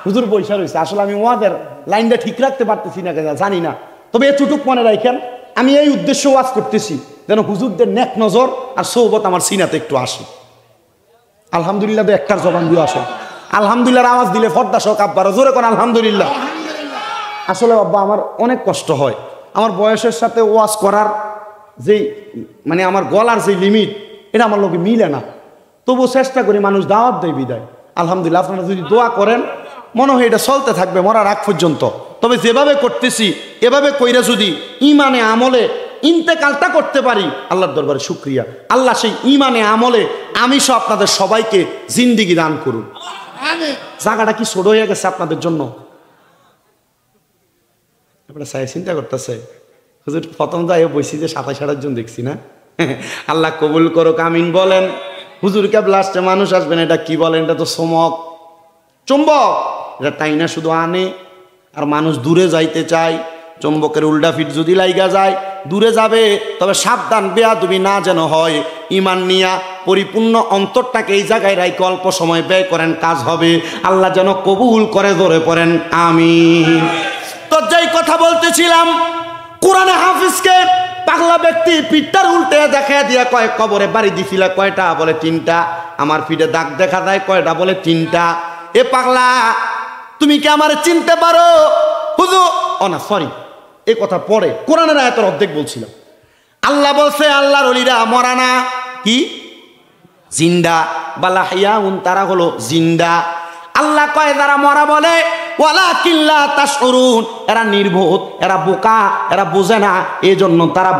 হুজুর পয়সা রয়েছে, আসলে আমি ওয়াদের লাইনটা ঠিক রাখতে পারতেছি না, জানি না। তবে এতটুক মনে রাখেন, আমি এই উদ্দেশ্য ওয়াজ করতেছি যেন হুজুরদের নেক নজর আর সৌবত আমার সিনাতে একটু আসে। আলহামদুলিল্লাহ তো একটার জবান দিয়ে আসে। আলহামদুলিল্লাহর আওয়াজ দিলে ফর্দা শোক আব্বারা জোরে কোন আলহামদুলিল্লাহ। আসলে আব্বা আমার অনেক কষ্ট হয়, আমার বয়সের সাথে ওয়াজ করার যেই মানে আমার গলার যে লিমিট, এটা আমার লোকে মিলে না। তবু চেষ্টা করি, মানুষ দাওয়াত দেয় বিদায়। আলহামদুলিল্লাহ, আপনারা যদি দোয়া করেন মনে হয় এটা চলতে থাকবে মরার আগ পর্যন্ত। তবে যেভাবে করতেছি এভাবে কইরা যদি ইমানে আমলে ইন্তেকালটা করতে পারি, আল্লাহর দরবারে শুকরিয়া। আল্লাহ সেই ইমানে আমলে আমি সহ আপনাদের সবাইকে জিন্দিগি দান করুন। জায়গাটা কি ছোট হয়ে গেছে আপনাদের জন্য? আপনারা চিন্তা করতেছে হুজুর প্রথম তো বসি যে 27-28 জন দেখছি না। আল্লাহ কবুল করুক, আমিন বলেন। হুজুর কেবলা আসছে, মানুষ আসবেন, এটা কি বলেন? এটা তো চুম্বক, এটা টাইনা শুধু আনে আর মানুষ দূরে যাইতে চায়। চুম্বকের উল্টা ফিট যদি লাইগা যায় দূরে যাবে, তবে সাবধান বেয়াদবি না যেন হয়। ইমান নিয়া পরিপূর্ণ অন্তরটাকে এই জায়গায় রাখে অল্প সময় ব্যয় করেন, কাজ হবে। আল্লাহ যেন কবুল করে, ধরে পড়েন আমিন। তো যেই কথা বলতেছিলাম, কোরআনে হাফিজকে পাগলা ব্যক্তি পিঠটার উল্টে দেখা দিয়া কয়, কবরে বাড়ি দিছিল কয়টা? বলে 3টা। আমার পিঠে দাগ দেখা যায় কয়টা? বলে 3টা। এ পাগলা, তুমি কি আমার চিনতে পারো? হুজুর ও না, সরি, এই কথা পরে কোরআনের আয়াতের অর্ধেক বলছিলাম। আল্লাহ বলছে আল্লাহর ওলিরা মরা না, কি জিন্দা। বালা হিয়াউন, তারা হলো জিন্দা। আল্লাহ কয় যারা মরা বলে ওয়ালাকিন লা তাশউরুন, এরা নির্বোধ, এরা বোকা, এরা বোঝে না, এই জন্য তারা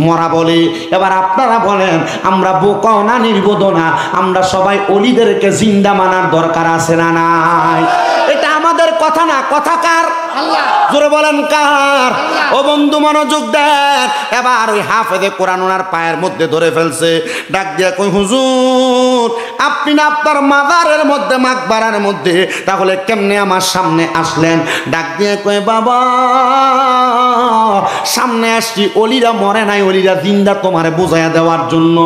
মরা বলে। এবার আপনারা বলেন, আমরা বোকাও না, নির্বোধ না, আমরা সবাই ওলিদেরকে জিন্দা মানার দরকার আছে না নাই? এটা আমাদের কথা না, কথা কার? আল্লাহ। জোরে বলেন কার? ও বন্ধু মনোযোগ দেন। এবার ওই হাফেজে কোরআন ওনার পায়ের মধ্যে ধরে ফেলছে, ডাক দিয়া কই, হুজুর আপনি না আপনার মাজারের মধ্যে, মাকবারার মধ্যে, তাহলে কেমনে আমার সামনে আসলেন? ডাক দিয়ে কয়, বাবা সামনে আসছি, অলিরা মরে নাই, অলিরা জিন্দা, তোমারে বুঝাইয়া দেওয়ার জন্য।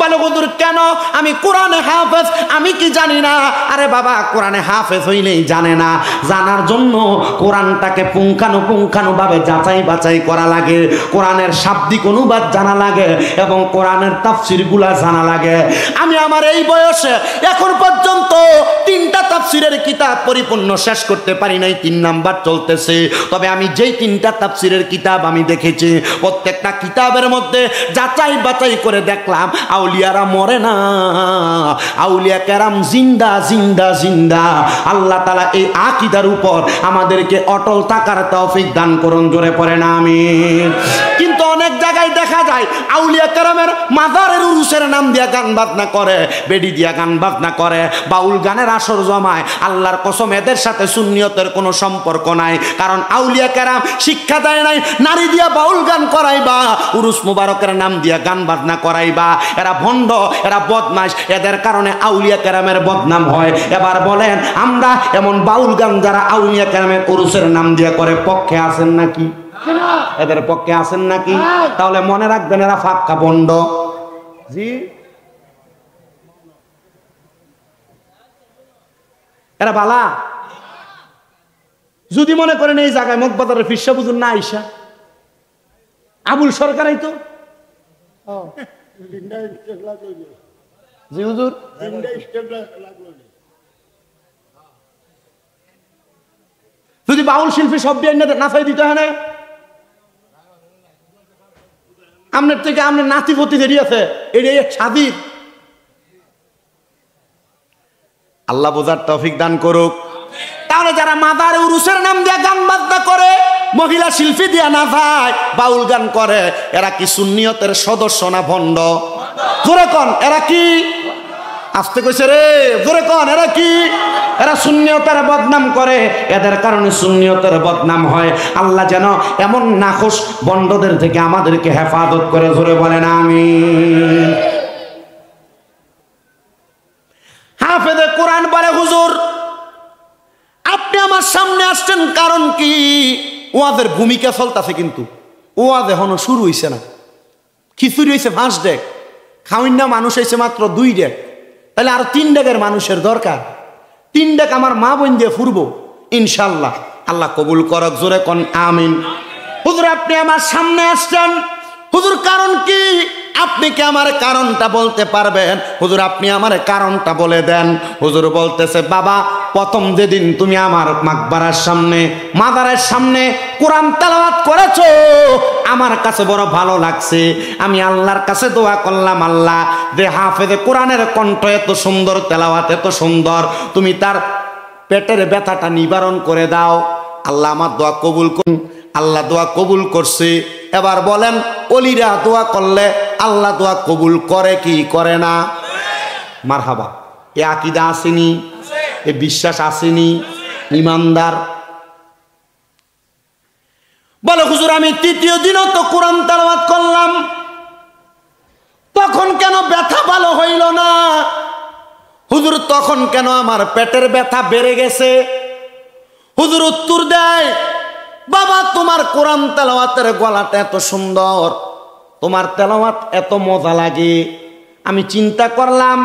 বলে হুজুর কেন? আমি কোরআনে হাফেজ, আমি কি জানি না? আরে বাবা, কোরআনে হাফেজ হইলেই জানে না, জানার জন্য কোরআনটাকে পুঙ্খানুপুঙ্খানুভাবে যাচাই বাছাই করা লাগে, কোরআনের শাব্দিক অনুবাদ জানা লাগে এবং কোরআনের তাফসিরগুলা জানা লাগে। আমি আমার এই বয়সে এখন পর্যন্ত 3টা তাফসিরের কিতাব পরিপূর্ণ শেষ করতে পারি নাই, 3 নাম্বার চলতেছে। তবে আমি যেই 3টা তাফসিরের কিতাব আমি দেখেছি, প্রত্যেকটা কিতাবের মধ্যে যাচাই বাছাই করে দেখলাম আউলিয়ারা মরে না, আউলিয়া কেরাম জিন্দা জিন্দা জিন্দা। আল্লাহ তাআলা এই আকীদার উপর আমাদেরকে অটল থাকার তৌফিক দান করুন, জোরে পড়েন আমিন। কিন্তু অনেক জায়গায় দেখা যায় আউলিয়া কেরামের মাজারের উরুসের নাম দিয়া গান বাজনা করে, বেডি দিয়া গান বাজনা করে, বাউল গানের আসর জমায়। আল্লাহর কসম, এদের সাথে সুন্নিয়তের কোনো সম্পর্ক নাই। কারণ আউলিয়া কেরাম শিক্ষা দেয় নাই নারী দিয়া বাউল গান করাইবা, উরুস মুবারকের নাম দিয়া গান বাজনা করাইবা। এরা ভণ্ড, এরা বদমাশ, এদের কারণে আউলিয়া কেরামের বদনাম হয়। এবার বলেন, আমরা এমন বাউল গান যারা আউলিয়া কেরামের উরুসের নাম দিয়া করে, পক্ষে আছেন নাকি? এদের পক্ষে আছেন নাকি? তাহলে মনে রাখবেন, এরা ফাক্কা ভণ্ড। জি, এরা বালা। যদি মনে করেন এই জায়গায় মগবাজারের ফিরসা বুঝুন না, আইসা আবুল সরকারই তো। জি হুজুর, যদি বাউল শিল্পী সব দিয়ে নাচাই দিতে হয় না, আপনার থেকে আপনার নাতি পতি দেরি আছে, এটা স্বাধীন। আল্লাহ বোঝার তৌফিক দান করুক। তাহলে যারা মাদারে উরুসের নাম দিয়ে গান বাজনা করে, মহিলা শিল্পী দিয়া না যায়, বাউল গান করে, এরা কি সুন্নিয়তের সদস্য না ভণ্ড? জোরে কন, এরা কি? আসতে কইছে রে, জোরে কন, এরা কি? এরা সুন্নিয়তের বদনাম করে, এদের কারণে সুন্নিয়তের বদনাম হয়। আল্লাহ যেন এমন নাখোশ ভণ্ডদের থেকে আমাদেরকে হেফাজত করে, জোরে বলেন আমিন। হাফেজে কোরআন বলে, হুজুর আপনি আমার সামনে আসছেন কারণ কি? ওয়াজের ভূমিকা চলতেছে, কিন্তু ওয়াজ এখনো শুরু হইছে না। খিচুড়ি হয়েছে 5 ডেক, খাওয়ান না মানুষ হয়েছে মাত্র 2 ডেক, তাহলে আর 3 ডেকের মানুষের দরকার। 3 ডেক আমার মা বোন দিয়ে ফুরবো ইনশাল্লাহ। আল্লাহ কবুল করক, জোরে কোন আমিন। হুজুর আপনি আমার সামনে আসছেন, হুজুর কারণ কি? আপনি কি আমার কারণটা বলতে পারবেন? হুজুর আপনি আমার কারণটা বলে দেন। হুজুর বলতেছে, বাবা প্রথম যেদিন তুমি আমার মাকবারার সামনে, মাজারের সামনে কোরআন তেলাওয়াত করেছো, আমার কাছে বড় ভালো লাগছে। আমি আল্লাহর কাছে দোয়া করলাম, আল্লাহ যে হাফেজে কোরআনের কণ্ঠ এত সুন্দর, তেলাওয়াত এত সুন্দর, তুমি তার পেটের ব্যথাটা নিবারণ করে দাও। আল্লাহ আমার দোয়া কবুল করুন। আল্লাহ দোয়া কবুল করছে। এবার বলেন, ওলিরা দোয়া করলে আল্লাহ দোয়া কবুল করে কি করে না? মারহাবা। এ আকীদা আসেনি? এই বিশ্বাস আসেনি? ইমানদার বলে হুজুর আমি তৃতীয় দিনও তো কোরআন তেলাওয়াত করলাম, তখন কেন ব্যথা ভালো হইল না? হুজুর তখন কেন আমার পেটের ব্যথা বেড়ে গেছে? হুজুর উত্তর দেয়, বাবা তোমার কোরআন তেলাওয়াতের গলাটা এত সুন্দর, তোমার তেলাওয়াত এত মজা লাগে, আমি চিন্তা করলাম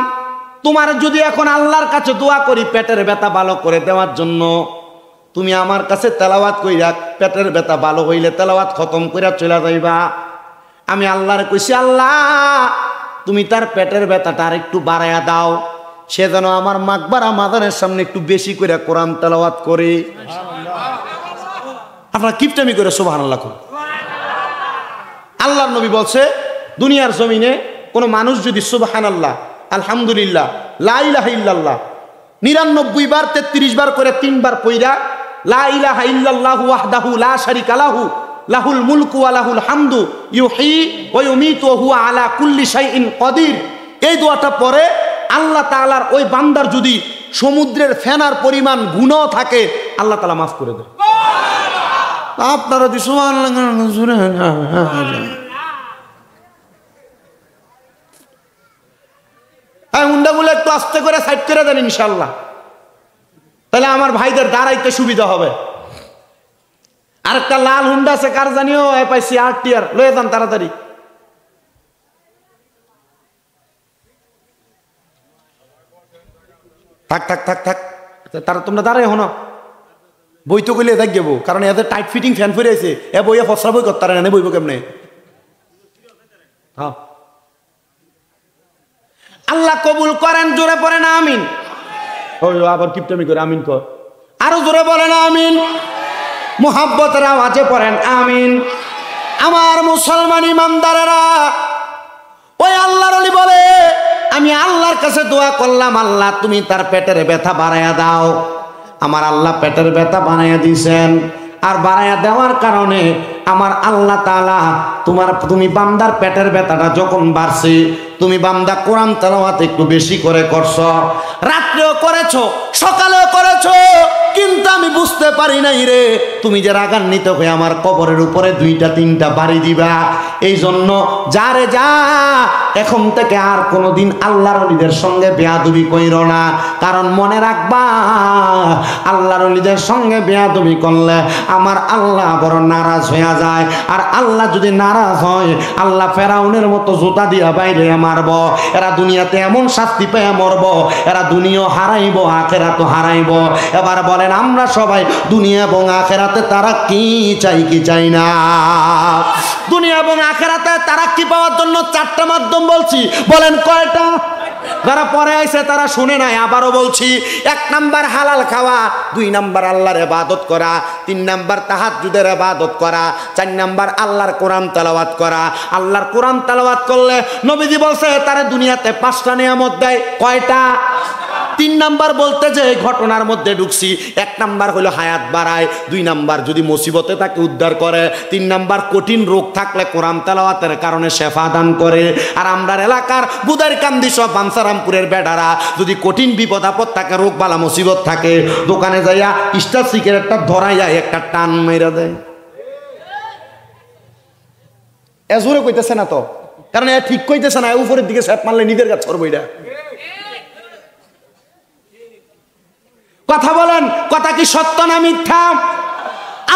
তোমার যদি এখন আল্লাহর কাছে দোয়া করি পেটের ব্যথা ভালো করে দেওয়ার জন্য, তুমি আমার কাছে তেলাওয়াত কইরা পেটের ব্যথা ভালো হইলে তেলাওয়াত খতম কইরা চলে যাইবা। আমি আল্লাহরে কইছি, আল্লাহ তুমি তার পেটের ব্যথাটা আর একটু বাড়াইয়া দাও, সে যেন আমার মাকবারা মাদানের সামনে একটু বেশি করে কোরআন তেলাওয়াত করে। আপনারা কিপটামি করে সুবহানাল্লাহ। আল্লাহর নবী বলছে দুনিয়ার জমিনে কোনো মানুষ যদি সুবহানাল্লাহ, আলহামদুলিল্লাহ, লা ইলাহা ইল্লাল্লাহ 99 বার 33 বার করে 3 বার পইরা লা ইলাহা ইল্লাল্লাহু ওয়াহদাহু লা শারীকা লাহু লাহুল মুলকু ওয়া লাহুল হামদু ইউহয়ী ওয়া ইউমীতু ওয়া হুয়া আলা কুল্লি শাইইন কাদির, এই দোয়াটা পরে আল্লাহ তাআলার ওই বান্দার যদি সমুদ্রের ফেনার পরিমাণ গুনাহ থাকে আল্লাহ তাআলা মাফ করে দেয়। আপনারা যদি সুবহানাল্লাহ হুন্ডাগুলো একটু আস্তে করে সাইড করে দেন ইনশাল্লাহ, তাহলে আমার ভাইদের দাঁড়াইতে সুবিধা হবে। আরেকটা লাল হুন্ডা আছে কার জানিও পাইছি RTR, লয়ে যান তাড়াতাড়ি। থাক থাক থাক থাক তারা তোমরা দাঁড়াই হো না, বই তো গেলে দেখ যাবো, কারণ এদের টাইট ফিটিং ফ্যান ফিরে আছে, এ বইয়ে ফসরা বই করতে পারে না, বইব কেমনে? হ্যাঁ আল্লাহ কবুল করেন, জোরে পড়ে না আমিন। ওই আবার কিপটামি করে আমিন কর, আরো জোরে বলে না আমিন, মুহাব্বতের আওয়াজে পড়েন আমিন। আমার মুসলমান ইমানদারেরা, ওই আল্লাহর ওলি বলে আমি আল্লাহর কাছে দোয়া করলাম, আল্লাহ তুমি তার পেটের ব্যথা বাড়াইয়া দাও। আমার আল্লাহ পেটের ব্যথা বানাইয়া দিয়েছেন, আর বাড়াইয়া দেওয়ার কারণে আমার আল্লাহ তাআলা তুমি বান্দার পেটের ব্যথাটা যখন বাড়ছে, তুমি বান্দা কোরআন তেলাওয়াত একটু বেশি করে করছো, রাত্রেও করেছো সকালেও করেছো, কিন্তু আমি বুঝতে পারি নাই রে তুমি যে রাগান্বিত হয়ে আমার কবরের উপরে 2টা 3টা বাড়ি দিবা। এই জন্য যা রে যা, এখন থেকে আর কোনোদিন আল্লাহর ওলিদের সঙ্গে বেয়াদবি কইরো না, কারণ মনে রাখবা আল্লাহর ওলিদের সঙ্গে বেয়াদবি করলে আমার আল্লাহ বড় নারাজ হয়ে যায়, আর আল্লাহ যদি নারাজ হয় আল্লাহ ফেরাউনের মতো জুতা দিয়া বাইরে মারব, এরা দুনিয়াতে এমন শাস্তি পেয়ে মরব, এরা দুনিয়া হারাইব আখিরাতও হারাইব। এবার বলেন আমরা সবাই দুনিয়া এবং আখিরাতে তারা কি চাই কি চাই না? দুনিয়া এবং আখিরাতে তারা কি পাওয়ার জন্য 4টা মাধ্যম বলছি, বলেন কয়টা? যারা পরে আইছে তারা শুনে নাই, আবারও বলছি। 1 নাম্বার হালাল খাওয়া, 2 নাম্বার আল্লাহর ইবাদত করা, 3 নাম্বার তাহাজ্জুদের ইবাদত করা, 4 নাম্বার আল্লাহর কোরআন তেলাওয়াত করা। আল্লাহর কোরআন তেলাওয়াত করলে নবীজি বলছে তারা দুনিয়াতে 5টা নিয়ামত দেয়। কয়টা? 3 নাম্বার বলতে যে ঘটনার মধ্যে ঢুকছি। 1 নাম্বার হলো হায়াত বাড়ায়, 2 নাম্বার যদি মুসিবতে তাকে উদ্ধার করে, 3 নাম্বার কঠিন রোগ থাকলে কোরআন তেলাওয়াতের কারণে শেফা দান করে। আর আমরার এলাকার বুদার কান্দি সব বাঞ্ছারামপুরের বেডারা যদি কঠিন বিপদ আপদ থাকে, রোগ বালা মুসিবত থাকে, দোকানে যাইয়া স্টার সিগারেটটা ধরাইয়া একটা টান মেরা দেয়। এ জোরে কইতেছে না তো, কারণ এ ঠিক কইতেছে না, উপরের দিকে স্যাপ মারলে নিজের কাছে করবো। এটা কথা বলেন, কথা কি সত্য না মিথ্যা?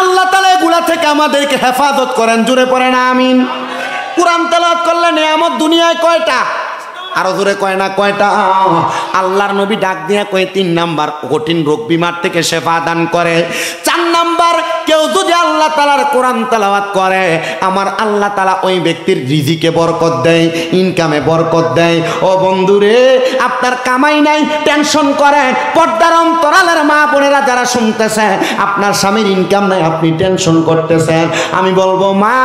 আল্লাহ তাআলা এগুলা থেকে আমাদেরকে হেফাজত করেন, জোরে পড়েন আমিন। কোরআন তেলাওয়াত করলে নিয়ামত দুনিয়ায় কয়টা? আরো জোরে কয় না কয়টা? আল্লাহর নবী ডাক দিয়া কয় 3 নাম্বার কঠিন রোগ বিমার থেকে শেফা দান করে। 4 নাম্বার কেউ যদি আল্লাহ তাআলার কোরআন তেলাওয়াত করে, আমার আল্লাহ তাআলা ওই ব্যক্তির রিজিকে বরকত দেয়, ইনকামে বরকত দেয়। ও বন্ধুরে, আপনার কামাই নাই টেনশন করেন, পর্দার অন্তরালের মা বোনেরা যারা শুনতেছেন, আপনার স্বামীর ইনকাম নাই আপনি টেনশন করতেছেন, আমি বলবো মা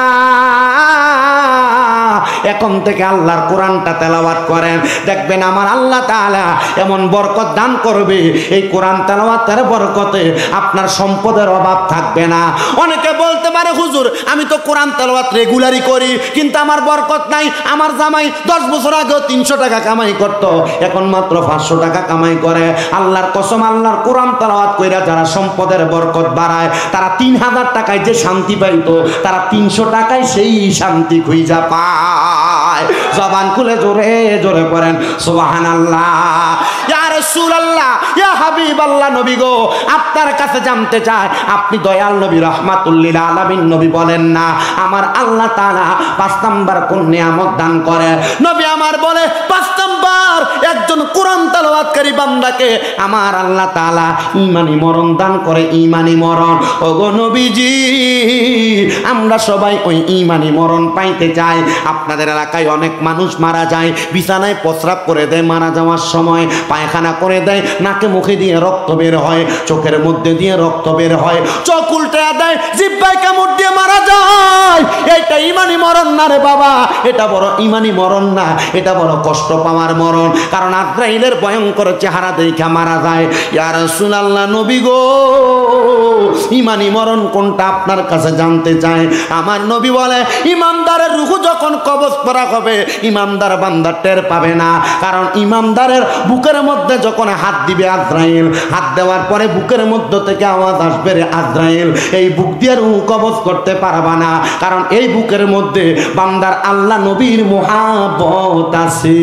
এখন থেকে আল্লাহর কোরআনটা তেলাওয়াত করেন, দেখবেন আমার আল্লাহ তাআলা এমন বরকত দান করবে, এই কোরআন তেলাওয়াতের বরকতে আপনার সম্পদের অভাব থাকবে না। অনেকে বলতে পারে হুজুর আমি তো কোরআন তেলাওয়াত রেগুলারই করি কিন্তু আমার বরকত নাই। আমার জামাই 10 বছর আগেও 300 টাকা কামাই করত, এখন মাত্র 500 টাকা কামাই করে। আল্লাহর কসম, আল্লাহর কোরআন তেলাওয়াত কইরা যারা সম্পদের বরকত বাড়ায় তারা 3000 টাকায় যে শান্তি পাইতো তারা 300 টাকায় সেই শান্তি খুঁজা পায়। জবান খুলে জোরে জোরে পড়েন সুবহানাল্লাহ। ইয়া রাসূলুল্লাহ, ইয়া হাবিবাল্লাহ, নবী গো আপনার কাছে জানতে চাই, আপনি দয়াল নবী রাহমাতুল লিল আলামিন নবী বলেন না আমার আল্লাহ তাআলা 5 নাম্বার কোন নিয়ামত দান করে? নবী আমার বলে 5 নাম্বার একজন কোরআন তেলাওয়াতকারী বান্দাকে আমার আল্লাহ তাআলা ঈমানি মরণ দান করে, ঈমানি মরণ। ওগো নবীজি আমরা সবাই ওই ঈমানি মরণ পাইতে চাই। আপনাদের এলাকায় অনেক মানুষ মারা যায়, বিছানায় প্রস্রাব করে দেয়, মারা যাওয়ার সময় পায়খানা করে দেয়, নাকে মুখে দিয়ে রক্ত বের হয়, চোখের মধ্যে দিয়ে রক্ত বের হয়, চোখ উল্টে দেয়, জিহ্বায় কামড় দিয়ে মারা যায়। এটা ঈমানি মরণ না রে বাবা, এটা বড় ঈমানি মরণ না, এটা বড় কষ্ট পাওয়ার মরণ। কারণ আজরাইলের ভয়ঙ্কর চেহারা দেখে মারা যায়। ইয়া রাসূলুল্লাহ, নবী গো ঈমানি মরণ কোনটা আপনার কাছে জানতে চাই। আমার নবী বলে ইমানদারের রূহ যখন কবজ করা হবে ইমানদার বান্দা টের পাবে না। কারণ ইমানদারের বুকের মধ্যে যখন হাত দিবে আজরাইল, হাত দেওয়ার পরে বুকের মধ্য থেকে আওয়াজ আসবে রে আজরাইল, এই বুক দিয়ে রূহ কবজ করতে পারবা না। কারণ এই বুকের মধ্যে বান্দার আল্লাহ নবীর মুহাব্বত আছে।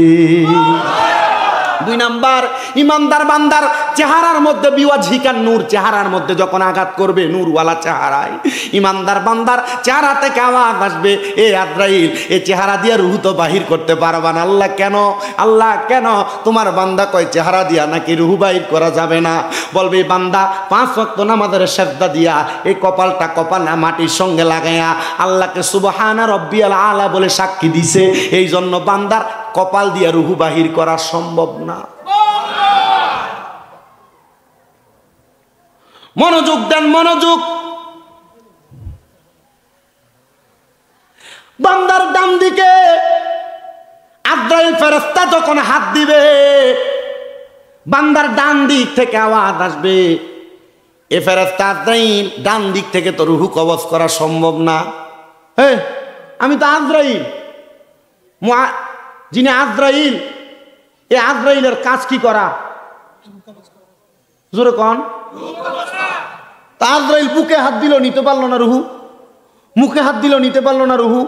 2 নাম্বার, ইমানদার বান্দার চেহারার মধ্যে বিওয়াজিকার নূর, চেহারার মধ্যে যখন আঘাত করবে নূরওয়ালা চেহারায় ইমানদার বান্দার চেহারা থেকে আওয়াজ আসবে এ আজরাইল, এই চেহারা দিয়ে রূহ তো বাহির করতে পারবা না। আল্লাহ কেন? আল্লাহ কেন? তোমার বান্দা কয় চেহারা দিয়া নাকি রূহ বাহির করা যাবে না? বলবে বান্দা 5 ওয়াক্ত নামাজের সিজদা দিয়া এই কপালটা কপালে মাটির সঙ্গে লাগায়া আল্লাহকে সুবহানা রাব্বিয়াল আলা বলে সাক্ষী দিছে, এই জন্য বান্দার কপাল দিয়া রূহ বাহির করা সম্ভব না। মনোযোগ দেন, মনোযোগ। বান্দার ডান দিকে আজরাইল ফেরেশতা যখন হাত দিবে বান্দার ডান দিক থেকে আওয়াজ আসবে এ ফেরেশতা আজরাইল, ডান দিক থেকে তো রূহ কবজ করা সম্ভব না। আমি তো আজরাইল, যিনি আজরাইল, এ আজরাইলের কাজ কি করা? জোরে কোন? তা আজরাইল বুকে হাত দিল, নিতে পারলো না রুহু, মুখে হাত দিল, নিতে পারলো না রুহু,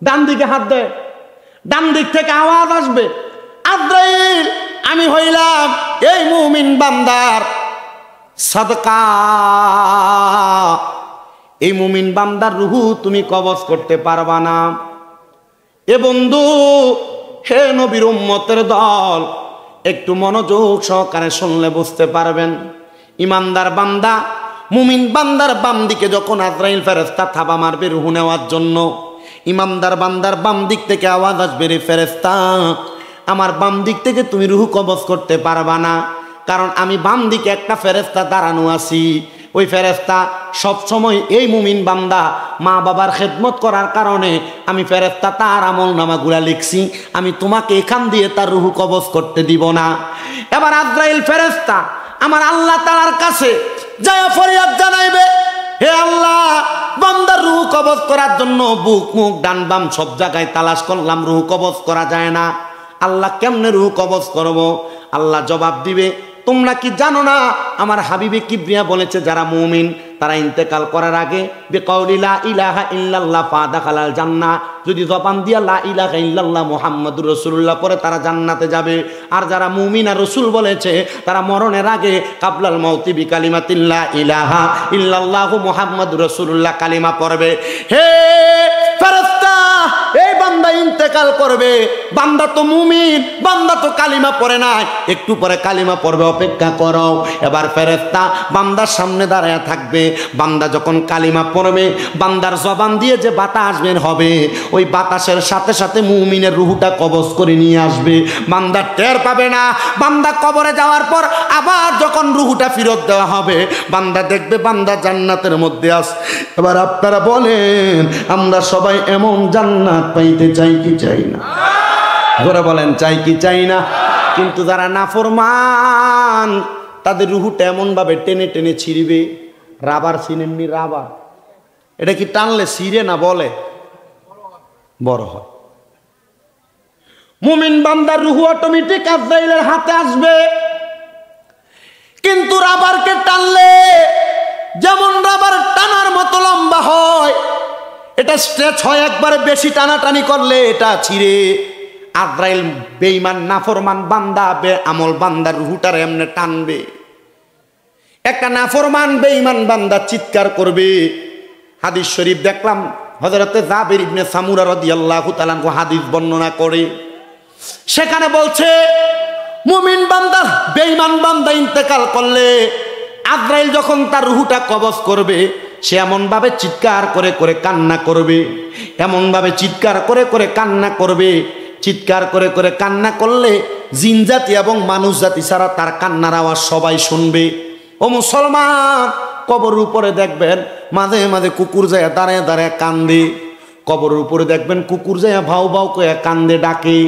ডান দিকে হাত দেয়, ডান দিক থেকে আওয়াজ আসবে আজরাইল আমি হইলাম এই মুমিন বান্দার সাদকা, এই মুমিন বান্দার রুহু তুমি কবজ করতে পারবা না। এ বন্ধু, হে নবীর উম্মতের দল, একটু মনোযোগ সহকারে শুনলে বুঝতে পারবেন। ইমানদার বান্দা, মুমিন বান্দার বাম দিকে যখন আজরাইল ফেরেশতা থাবা মারবে রুহু নেওয়ার জন্য, ইমানদার বান্দার বাম দিক থেকে আওয়াজ আসবে রে ফেরেশতা আমার বাম দিক থেকে তুমি রুহু কবজ করতে পারবা না। কারণ আমি বাম দিকে একটা ফেরেশতা দাঁড়ানো আছি, ওই ফেরেশতা সব সময় এই মুমিন বান্দা মা বাবার খেদমত করার কারণে আমি ফেরেশতা তার আমলনামাগুলা লিখছি, আমি তোমাকে এখান দিয়ে তার রুহু কবজ করতে দিব না। এবার আজরাইল ফেরেশতা আমার আল্লাহ তাআলার কাছে যায় ফরিয়াদ জানাইবে, হে আল্লাহ বান্দার রুহু কবজ করার জন্য বুক মুখ ডান বাম সব জায়গায় তালাশ করলাম, রুহু কবজ করা যায় না। আল্লাহ কেমনে রুহু কবজ করব? আল্লাহ জবাব দিবে তোমরা কি জানো না আমার হাবিবে কিবরিয়া বলেছে যারা মুমিন তারা ইন্তেকাল করার আগে বিকাউলি লা ইলাহা ইল্লাল্লাহ ফাদাখালাল জান্নাহ, যদি জবান দিয়া লা ইলাহা ইল্লাল্লাহ মুহাম্মাদুর রাসূলুল্লাহ পরে তারা জান্নাতে যাবে। আর যারা মুমিন আর রাসূল বলেছে তারা মরণের আগে কাবলাল মাউতি বিকালিমাতিল লা ইলাহা ইল্লাল্লাহু মুহাম্মাদুর রাসূলুল্লাহ কালিমা পড়বে। হে ফেরেশতা, এই বান্দা ইন্তেকাল করবে, বান্দা তো মুমিন, বান্দা তো কালিমা পড়ে নাই, একটু পরে কালিমা পড়বে, অপেক্ষা করো। এবার ফেরেশতা বান্দার সামনে দাঁড়ায় থাকবে, বান্দা যখন কালিমা পড়বে বান্দার জবান দিয়ে যে বাতাস বের হবে ওই বাতাসের সাথে সাথে মুমিনের রুহুটা কবজ করে নিয়ে আসবে, বান্দা টের পাবে না। বান্দা কবরে যাওয়ার পর আবার যখন রুহুটা ফেরত দেওয়া হবে বান্দা দেখবে বান্দা জান্নাতের মধ্যে আছে। এবার আপনারা বলেন আমরা সবাই এমন জান্নাত পাইতে চাই কি চাই না? জোরে বলেন, চাই কি চাই না? কিন্তু যারা নাফরমান তাদের রুহুটা এমন ভাবে টেনে টেনে ছিঁড়বে। রাবার চিনেননি? রাবার এটা কি টানলে ছিঁড়ে না বলে বড় হয়? মুমিন বান্দার রুহু অটোমেটিক আজরাইলের হাতে আসবে, কিন্তু রাবারকে টানলে যেমন রাবার টানার মতো লম্বা হয়, এটা স্ট্রেচ হয়, একবারে বেশি টানাটানি করলে এটা ছিঁড়ে। আজরাইল বেঈমান নাফরমান বান্দা আমল বান্দার রুহুটার এমনে টানবে। একটা নাফরমান বেঈমান বান্দা চিৎকার করবে। হাদিস শরীফ দেখলাম, হযরতে জাবির ইবনে সামুরা রাদিয়াল্লাহু তাআলা আনহু হাদিস বর্ণনা করে, সেখানে বলছে মুমিন বান্দা বেঈমান বান্দা ইন্তেকাল করলে আজরাইল যখন তার রুহুটা কবজ করবে, সে এমন ভাবে চিৎকার করে করে কান্না করবে, এমন ভাবে চিৎকার করে করে কান্না করবে। চিৎকার করে করে কান্না করলে জিন জাতি এবং মানুষ জাতি ছাড়া তার কান্নার আওয়াজ সবাই শুনবে। ও মুসলমান, কবরের উপরে দেখবেন মাঝে মাঝে কুকুর যায় দাঁড়ায় দাঁড়ায় কান্দে। কবরের উপরে দেখবেন কুকুর যায় ভাউ ভাউ করে কান্দে, ডাকে।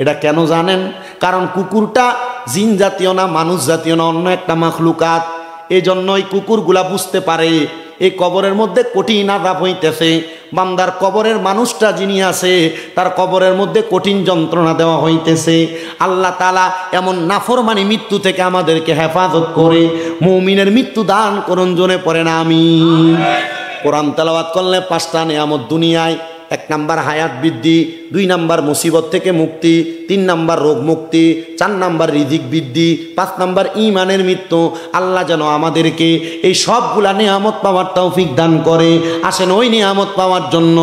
এটা কেন জানেন? কারণ কুকুরটা জিন জাতীয় না, মানুষ জাতীয় না, অন্য একটা মাখলুকাত। এই জন্যই কুকুরগুলা বুঝতে পারে এই কবরের মধ্যে কঠিন আযাব হইতেছে। বান্দার কবরের মানুষটা যিনি আছে তার কবরের মধ্যে কঠিন যন্ত্রণা দেওয়া হইতেছে। আল্লাহ তাআলা এমন নাফরমানি মৃত্যু থেকে আমাদেরকে হেফাজত করে মুমিনের মৃত্যু দান করুন। জোরে পড়েন আমিন। কোরআন তেলাওয়াত করলে 5টা নিয়ামত দুনিয়ায়। 1 নাম্বার হায়াত বৃদ্ধি, 2 নাম্বার মুসিবত থেকে মুক্তি, 3 নাম্বার রোগ মুক্তি, 4 নাম্বার রিজিক বৃদ্ধি, 5 নাম্বার ঈমানের মৃত্যু। আল্লাহ যেন আমাদেরকে এই সবগুলা নিয়ামত পাওয়ার তৌফিক দান করে। আসেন ওই নিয়ামত পাওয়ার জন্য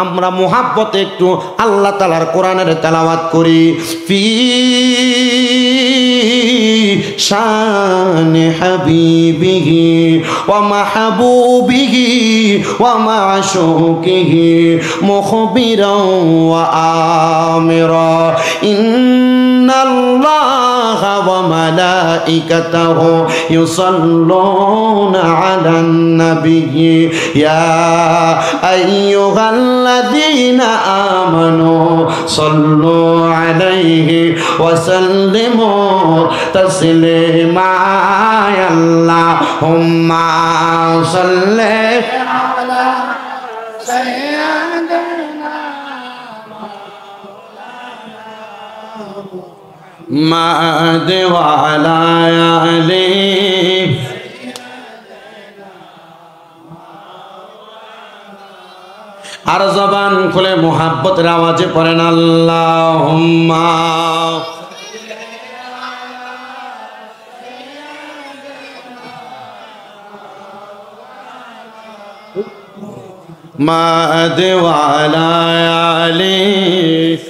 আমরা মুহাব্বতে একটু আল্লাহ তাআলার কোরআনের তেলাওয়াত করি। ফি শান হাবিবিহি ওয়া মাহবুবিহি ওয়া মাশুকিহি মুখবিরাও ওয়া আমিরা ইন্নাল্লাহা ওয়া মালাইকাতাহু ইউসাল্লুনা আলান নাবিয়্যি ইয়া আইয়ুহাল্লাযীনা আমানু সাল্লু আলাইহি ওয়া সাল্লিমু তাসলিমা। আল্লাহুম্মা সাল্লি আলা সাইয়্যিদিনা মাওলানা ওয়া আলা আলিহি। আর জবান খুলে মুহাব্বতের আওয়াজে পড়েন আল্লাহুম্মা মাওলানা ওয়া আলা আলিহি।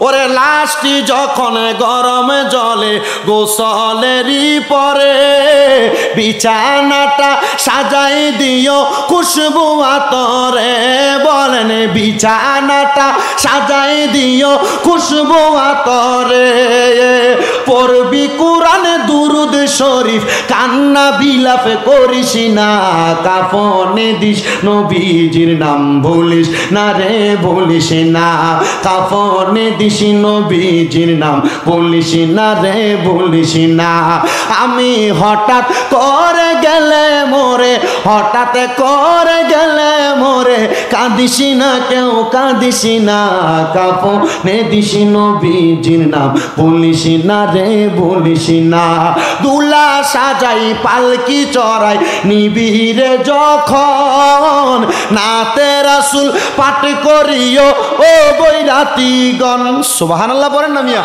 ওরে লাশটি যখন গরম জলে গোসলেরই পরে বিছানাটা সাজাই দিও খুশবু আতরে। বলেন বিছানাটা সাজাই দিও খুশবু আতরে। পড়বি কুরআনে দুরুদ শরীফ কান্না বিলাপ করিস না। কাফনে দিস নবীজির নাম ভুলিস না রে, ভুলিস না। কাফনে দিস নবীজির নাম বলিস না রে, বলিস না। আমি হঠাৎ করে গেলে মোরে, হঠাৎ করে গেলে মোরে কাঁদিস না কেউ, কাঁদিস না। কাফনে দিস নবীজির নাম বলিস না রে, বলিস না। দুলা সাজাই পালকি চড়াই নিবিরে যখন নাতে রাসূল পাঠ করিও ও বৈরাতিগণ। সুবহানাল্লাহ পড়েন না মিয়া।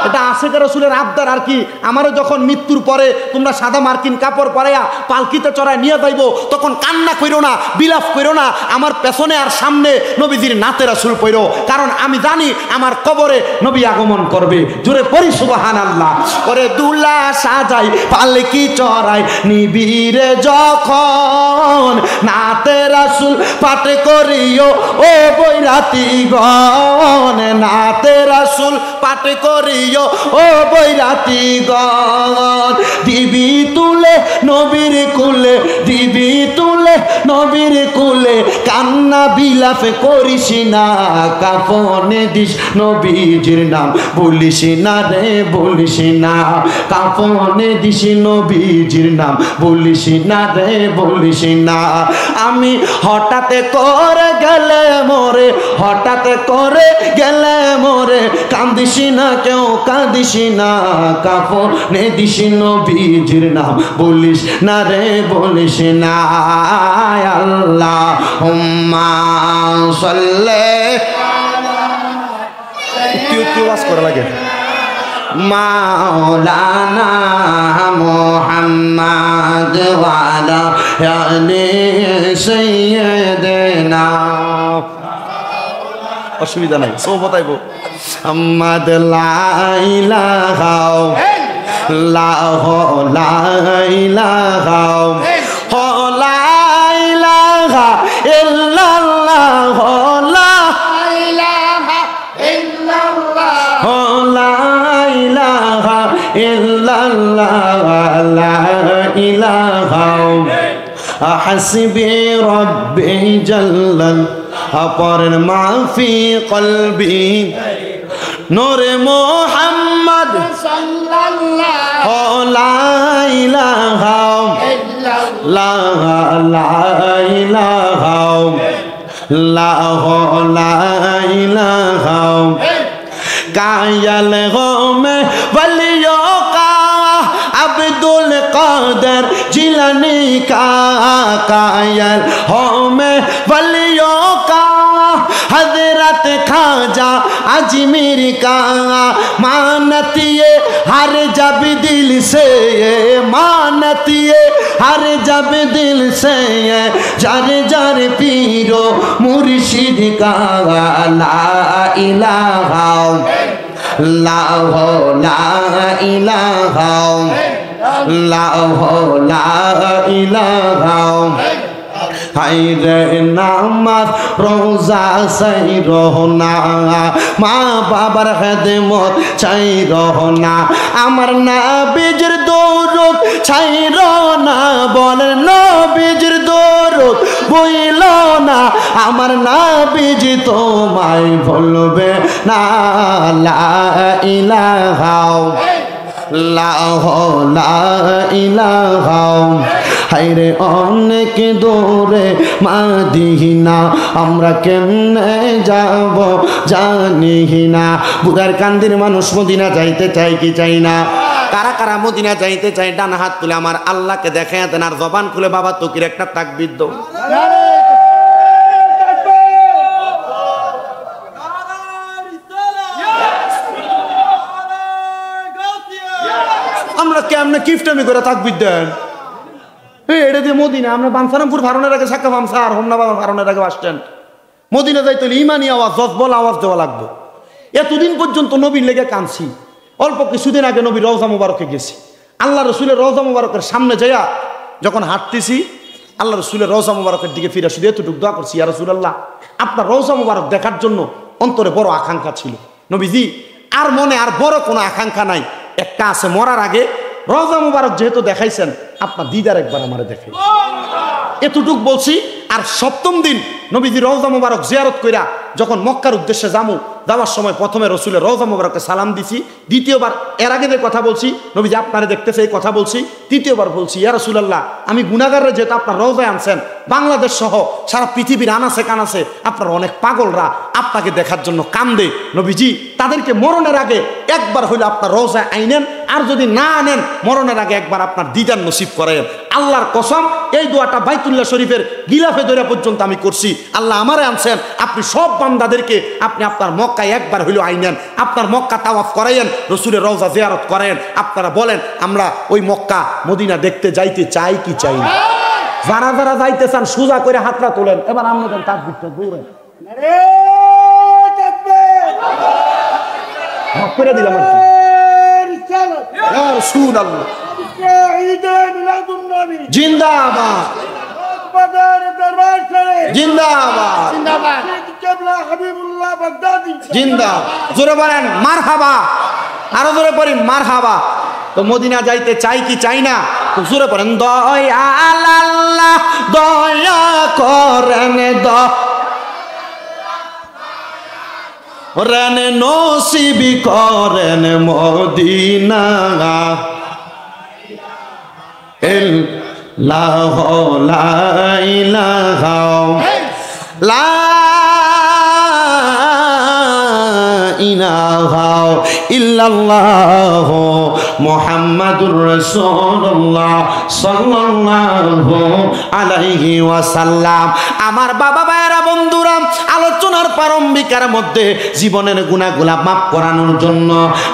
এটা আশিক রাসূলের আবদার আর কি। আমারও যখন মৃত্যুর পরে তোমরা সাদা মার্কিন কাপড় পরাইয়া পালকিতে চড়ায় নিয়ে যাইব, তখন কান্না কইরো না, বিলাপ কইরো না। আমার পেছনে আর সামনে নবীজির নাতে রাসূল পইরো, কারণ আমি জানি আমার কবরে নবী আগমন করবে। জোরে পড়ি সুবহানাল্লাহ। ওরে দুলা সাজাই পালকি চড়াই নিবিরে যখন নাতে রাসূল পাঠ করিও ও বৈরাতিগণ। নাতে রাসূল পাঠ করিও করিও ও বৈরাতি গণ দিবি তুলে নবীর কুলে দিবি তুলে নবীর কুলে কান্না বিলাপ করিস না কাফনে দিস নবীজির নাম বলিস না রে বলিস না কাফনে দিস নবীজির নাম বলিস না রে বলিস না আমি হঠাৎ করে গেলে মোরে হঠাৎ করে গেলে মোরে কান্দিস না কেউ কাঁদিস না কাফনে দিস নবীজির নাম বলিস না রে বলিস না আল্লাহুম্মা সাল্লি তুই ওয়াজ করা লাগে মাওলানা মুহাম্মদ ওয়া আলা আলি সাইয়্যিদিনা অসুবিধা নাই সব বতাইবো মুহাম্মদ লা ইলাহা ইল্লাল্লাহ লা ইলাহা লা ইলাহা ইল্লাল্লাহ লা ইলাহা ইল্লাল্লাহ লা ইলাহা ইল্লাল্লাহ লা ইলাহা হাসবি রাব্বি জাল্লাল পরের মাফি কলবি নূরে মুহাম্মদ সাল্লাল্লাহু লা ইলাহা ইল্লাল্লাহ লা ইলাহা লা ইলাহা कायल हो मैं वलियों का अब्दुल कादर जिलानी का कायल हो मैं वलियों का हजरत खाजा अजमेर का मानतिए हर जब दिल से मानतिए हर जब दिल से जर जर पीरो मुर्शिद का ला इलाहा ला इलाहा ला इलाहा হায়রে নামাজ রোজা চাই রহনা মা বাবার খেদমত চাই রহনা আমার নবীজির দরুদ চাই রহনা বলে নবীজির দরুদ বইল না আমার নবীজি তোমায় বলবে না লা ইলাহা লা ইলাহা হায়রে অনেক দূরে মাদিনা আমরা কেমনে যাব জানি না বুদার কান্দির মানুষ মদিনা যাইতে চাই কি চাই না কারা কারা মদিনা যাইতে চাই ডান হাত তুলে আমার আল্লাহকে দেখায় দেন আর জবান খুলে বাবা তকির একটা তাকবীর দাও আমরা কেমনে কিফটামি করে তাকবীর দেন এটা দিয়ে মদিনা আমরা বানসারামপুর ফারনের আগে সাক্কা বামসার হোমনা বাবা ফারনের আগে বাস স্ট্যান্ড মদিনা যাইতে হলে ইমানি আওয়াজ জজবল আওয়াজ দেওয়া লাগবে এতদিন পর্যন্ত নবীর লেগে কাঁদছি অল্প কিছুদিন আগে নবীর রওজা মুবারকে গেছি আল্লাহ রসুলের রওজা মুবারকের সামনে যাইয়া যখন হাঁটতেছি আল্লাহ রসুলের রওজা মুবারকের দিকে ফিরে শুধু এতটুকু দোয়া করছি ইয়া রাসূলুল্লাহ আপনার রওজা মুবারক দেখার জন্য অন্তরে বড় আকাঙ্ক্ষা ছিল নবীজি আর মনে আর বড় কোনো আকাঙ্ক্ষা নাই একটা আছে মরার আগে রওজা মুবারক যেহেতু দেখাইছেন আপনার দিদার একবার আমারে দেখাই এতটুক বলছি আর সপ্তম দিন নবীজি রওজা মুবারক জিয়ারত কইরা যখন মক্কার উদ্দেশ্যে যাওয়ার সময় প্রথমে রসুলের রওজা মুবারককে সালাম দিছি দ্বিতীয়বার এর আগে যে কথা বলছি নবীজি আপনারে দেখতেছে এই কথা বলছি তৃতীয়বার বলছি ইয়া রাসূলুল্লাহ আমি গুনাহগাররা যেহেতু আপনার রওজায় আনছেন বাংলাদেশ সহ সারা পৃথিবীর আনাসে কানাসে আপনার অনেক পাগলরা আপনাকে দেখার জন্য কান্দে নবীজি তাদেরকে মরণের আগে একবার হইলে আপনার রওজায় আইনেন আর যদি না আনেন মরণের আগে একবার আপনার দিদার নসিব করেন আল্লাহর কসম এই দোয়াটা বাইতুল্লাহ শরীফের গিলাফে দইরা পর্যন্ত আমি করছি আল্লাহ আমারে আনছেন আপনি সব বান্দাদেরকে আপনি আপনার মক্কায় একবার হইলো আইনেন আপনার মক্কা তাওয়াফ করাইয়েন রসুলের রওজা জিয়ারত করেন আপনারা বলেন আমরা ওই মক্কা মদিনা দেখতে যাইতে চাই কি চাই না যারা যারা যাইতে চান সোজা করে হাতটা তোলেন এবার আমরা তাকবীরটা দৌড়েন করে দিলাম জিন্দাবাদ জিন্দাবাদ জিন্দাবাদ জোরে বলেন মারহাবা আরো জোরে পড়ি মারহাবা। তো মদিনা যাইতে চাই কি চাই না? খুব জোরে পড়েন দয়াল আল্লাহ দয়া করেন রেন নসিবি করেন মদিনা ইল্লাহ লা ইলাহা লা ইলাহা ইল্লাল্লাহ মুহাম্মাদুর রাসূলুল্লাহ সাল্লাল্লাহু আলাইহি ওয়াসাল্লাম। আমার বাবা ভাইয়েরা বন্ধুরা, আলোচনার প্রারম্ভিকার মধ্যে জীবনের গুনাহগুলা মাফ করানোর জন্য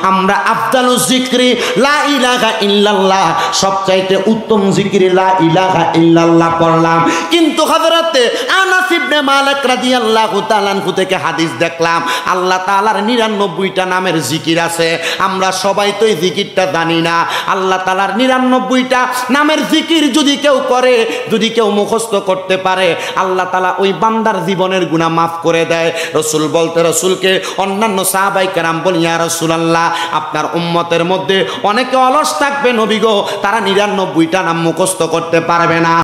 আমরা আফদালুজ যিকরি লা ইলাহা ইল্লাল্লাহ, সবচাইতে উত্তম জিকির লা ইলাহা ইল্লাল্লাহ পড়লাম। কিন্তু হযরতে আনাস ইবনে মালিক রাদিয়াল্লাহু তাআলা আনহু থেকে হাদিস দেখলাম আল্লাহ তাআলার 99টা নামের জিকির আছে। আমরা সবাই তো এই জিকিরটা জানি না। আল্লাহ তাআলার 99টা নামের জিকির যদি কেউ করে, যদি কেউ মুখস্থ করতে পারে, আল্লাহ তাআলা ওই বান্দার জীবনের গুনাহ মাফ করে দেয়। রাসূল বলতে রাসূলকে অন্যান্য সাহাবায়ে কেরাম বলেন, ইয়া রাসূলুল্লাহ, আপনার উম্মতের মধ্যে অনেকে অলস থাকবে নবী গো, তারা 99টা নাম মুখস্থ করতে পারবে না।